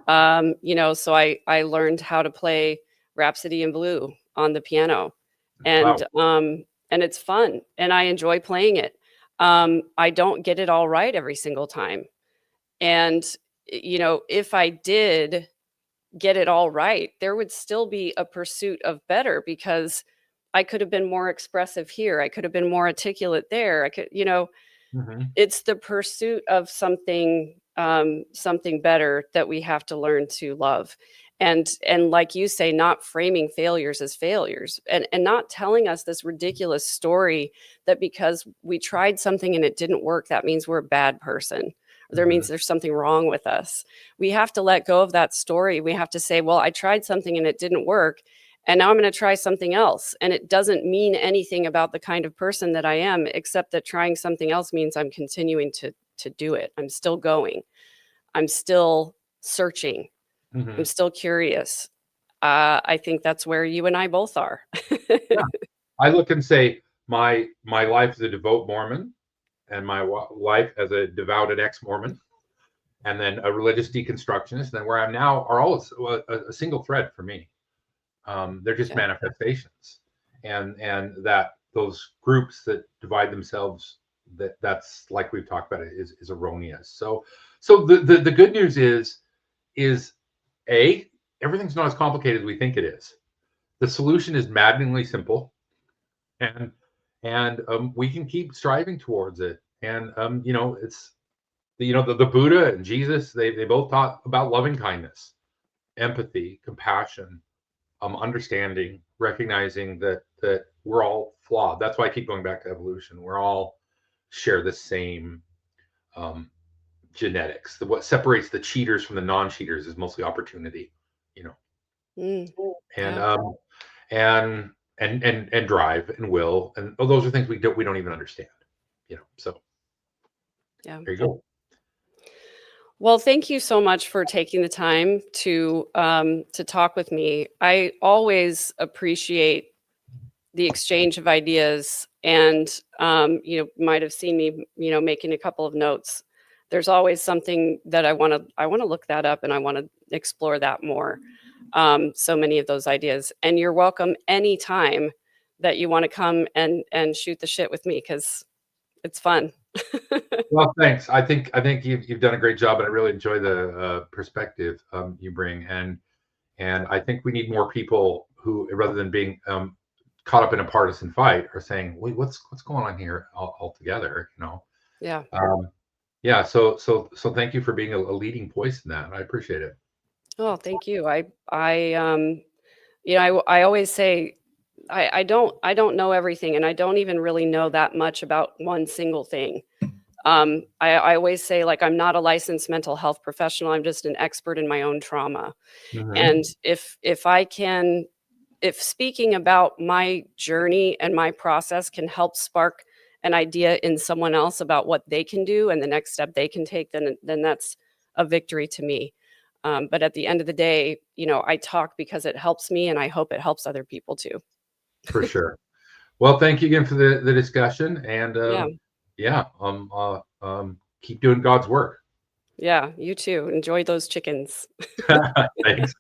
So I learned how to play Rhapsody in Blue on the piano, and Wow. and it's fun, and I enjoy playing it. I don't get it all right every single time, and if I did get it all right, there would still be a pursuit of better, because I could have been more expressive here. I could have been more articulate there. I could, Hmm. it's the pursuit of something better that we have to learn to love. And like you say, not framing failures as failures, and not telling us this ridiculous story that because we tried something and it didn't work, that means we're a bad person. Or there Hmm. means there's something wrong with us. We have to let go of that story. We have to say, well, I tried something and it didn't work, and now I'm going to try something else. And it doesn't mean anything about the kind of person that I am, except that trying something else means I'm continuing to do it. I'm still going. I'm still searching. I'm Hmm. still curious. I think that's where you and I both are. Yeah. I look and say my life as a devout Mormon, and my life as a devoted ex-Mormon, and then a religious deconstructionist, and then where I'm now are all a single thread for me. They're just Yeah. manifestations, and that those groups that divide themselves, that's like we've talked about, it is erroneous. So the good news is a everything's not as complicated as we think it is. The solution is maddeningly simple, and we can keep striving towards it. And it's the Buddha and Jesus, they both taught about loving kindness, empathy, compassion, understanding, recognizing that we're all flawed. That's why I keep going back to evolution. We're all share the same um, genetics. What separates the cheaters from the non-cheaters is mostly opportunity, you know, Mm, and yeah. and drive and will, and those are things we don't even understand, you know. So Yeah. there you go. Well, thank you so much for taking the time to talk with me. I always appreciate the exchange of ideas, and you might have seen me, making a couple of notes. There's always something that I want to look that up, and I want to explore that more. So many of those ideas, and you're welcome anytime that you want to come and shoot the shit with me because it's fun. Well, thanks. I think you've done a great job, and I really enjoy the perspective you bring, and I think we need more people who, rather than being caught up in a partisan fight, are saying, "Wait, what's going on here altogether?" You know. Yeah. Yeah. So thank you for being a leading voice in that. I appreciate it. Oh, thank you. I always say I don't know everything, and I don't even really know that much about one single thing. I always say, like, I'm not a licensed mental health professional. I'm just an expert in my own trauma. Hmm. And if speaking about my journey and my process can help spark an idea in someone else about what they can do and the next step they can take, then that's a victory to me. But at the end of the day, I talk because it helps me, and I hope it helps other people too. For sure. Well, thank you again for the discussion, and Yeah. yeah, keep doing God's work. Yeah. You too. Enjoy those chickens. Thanks.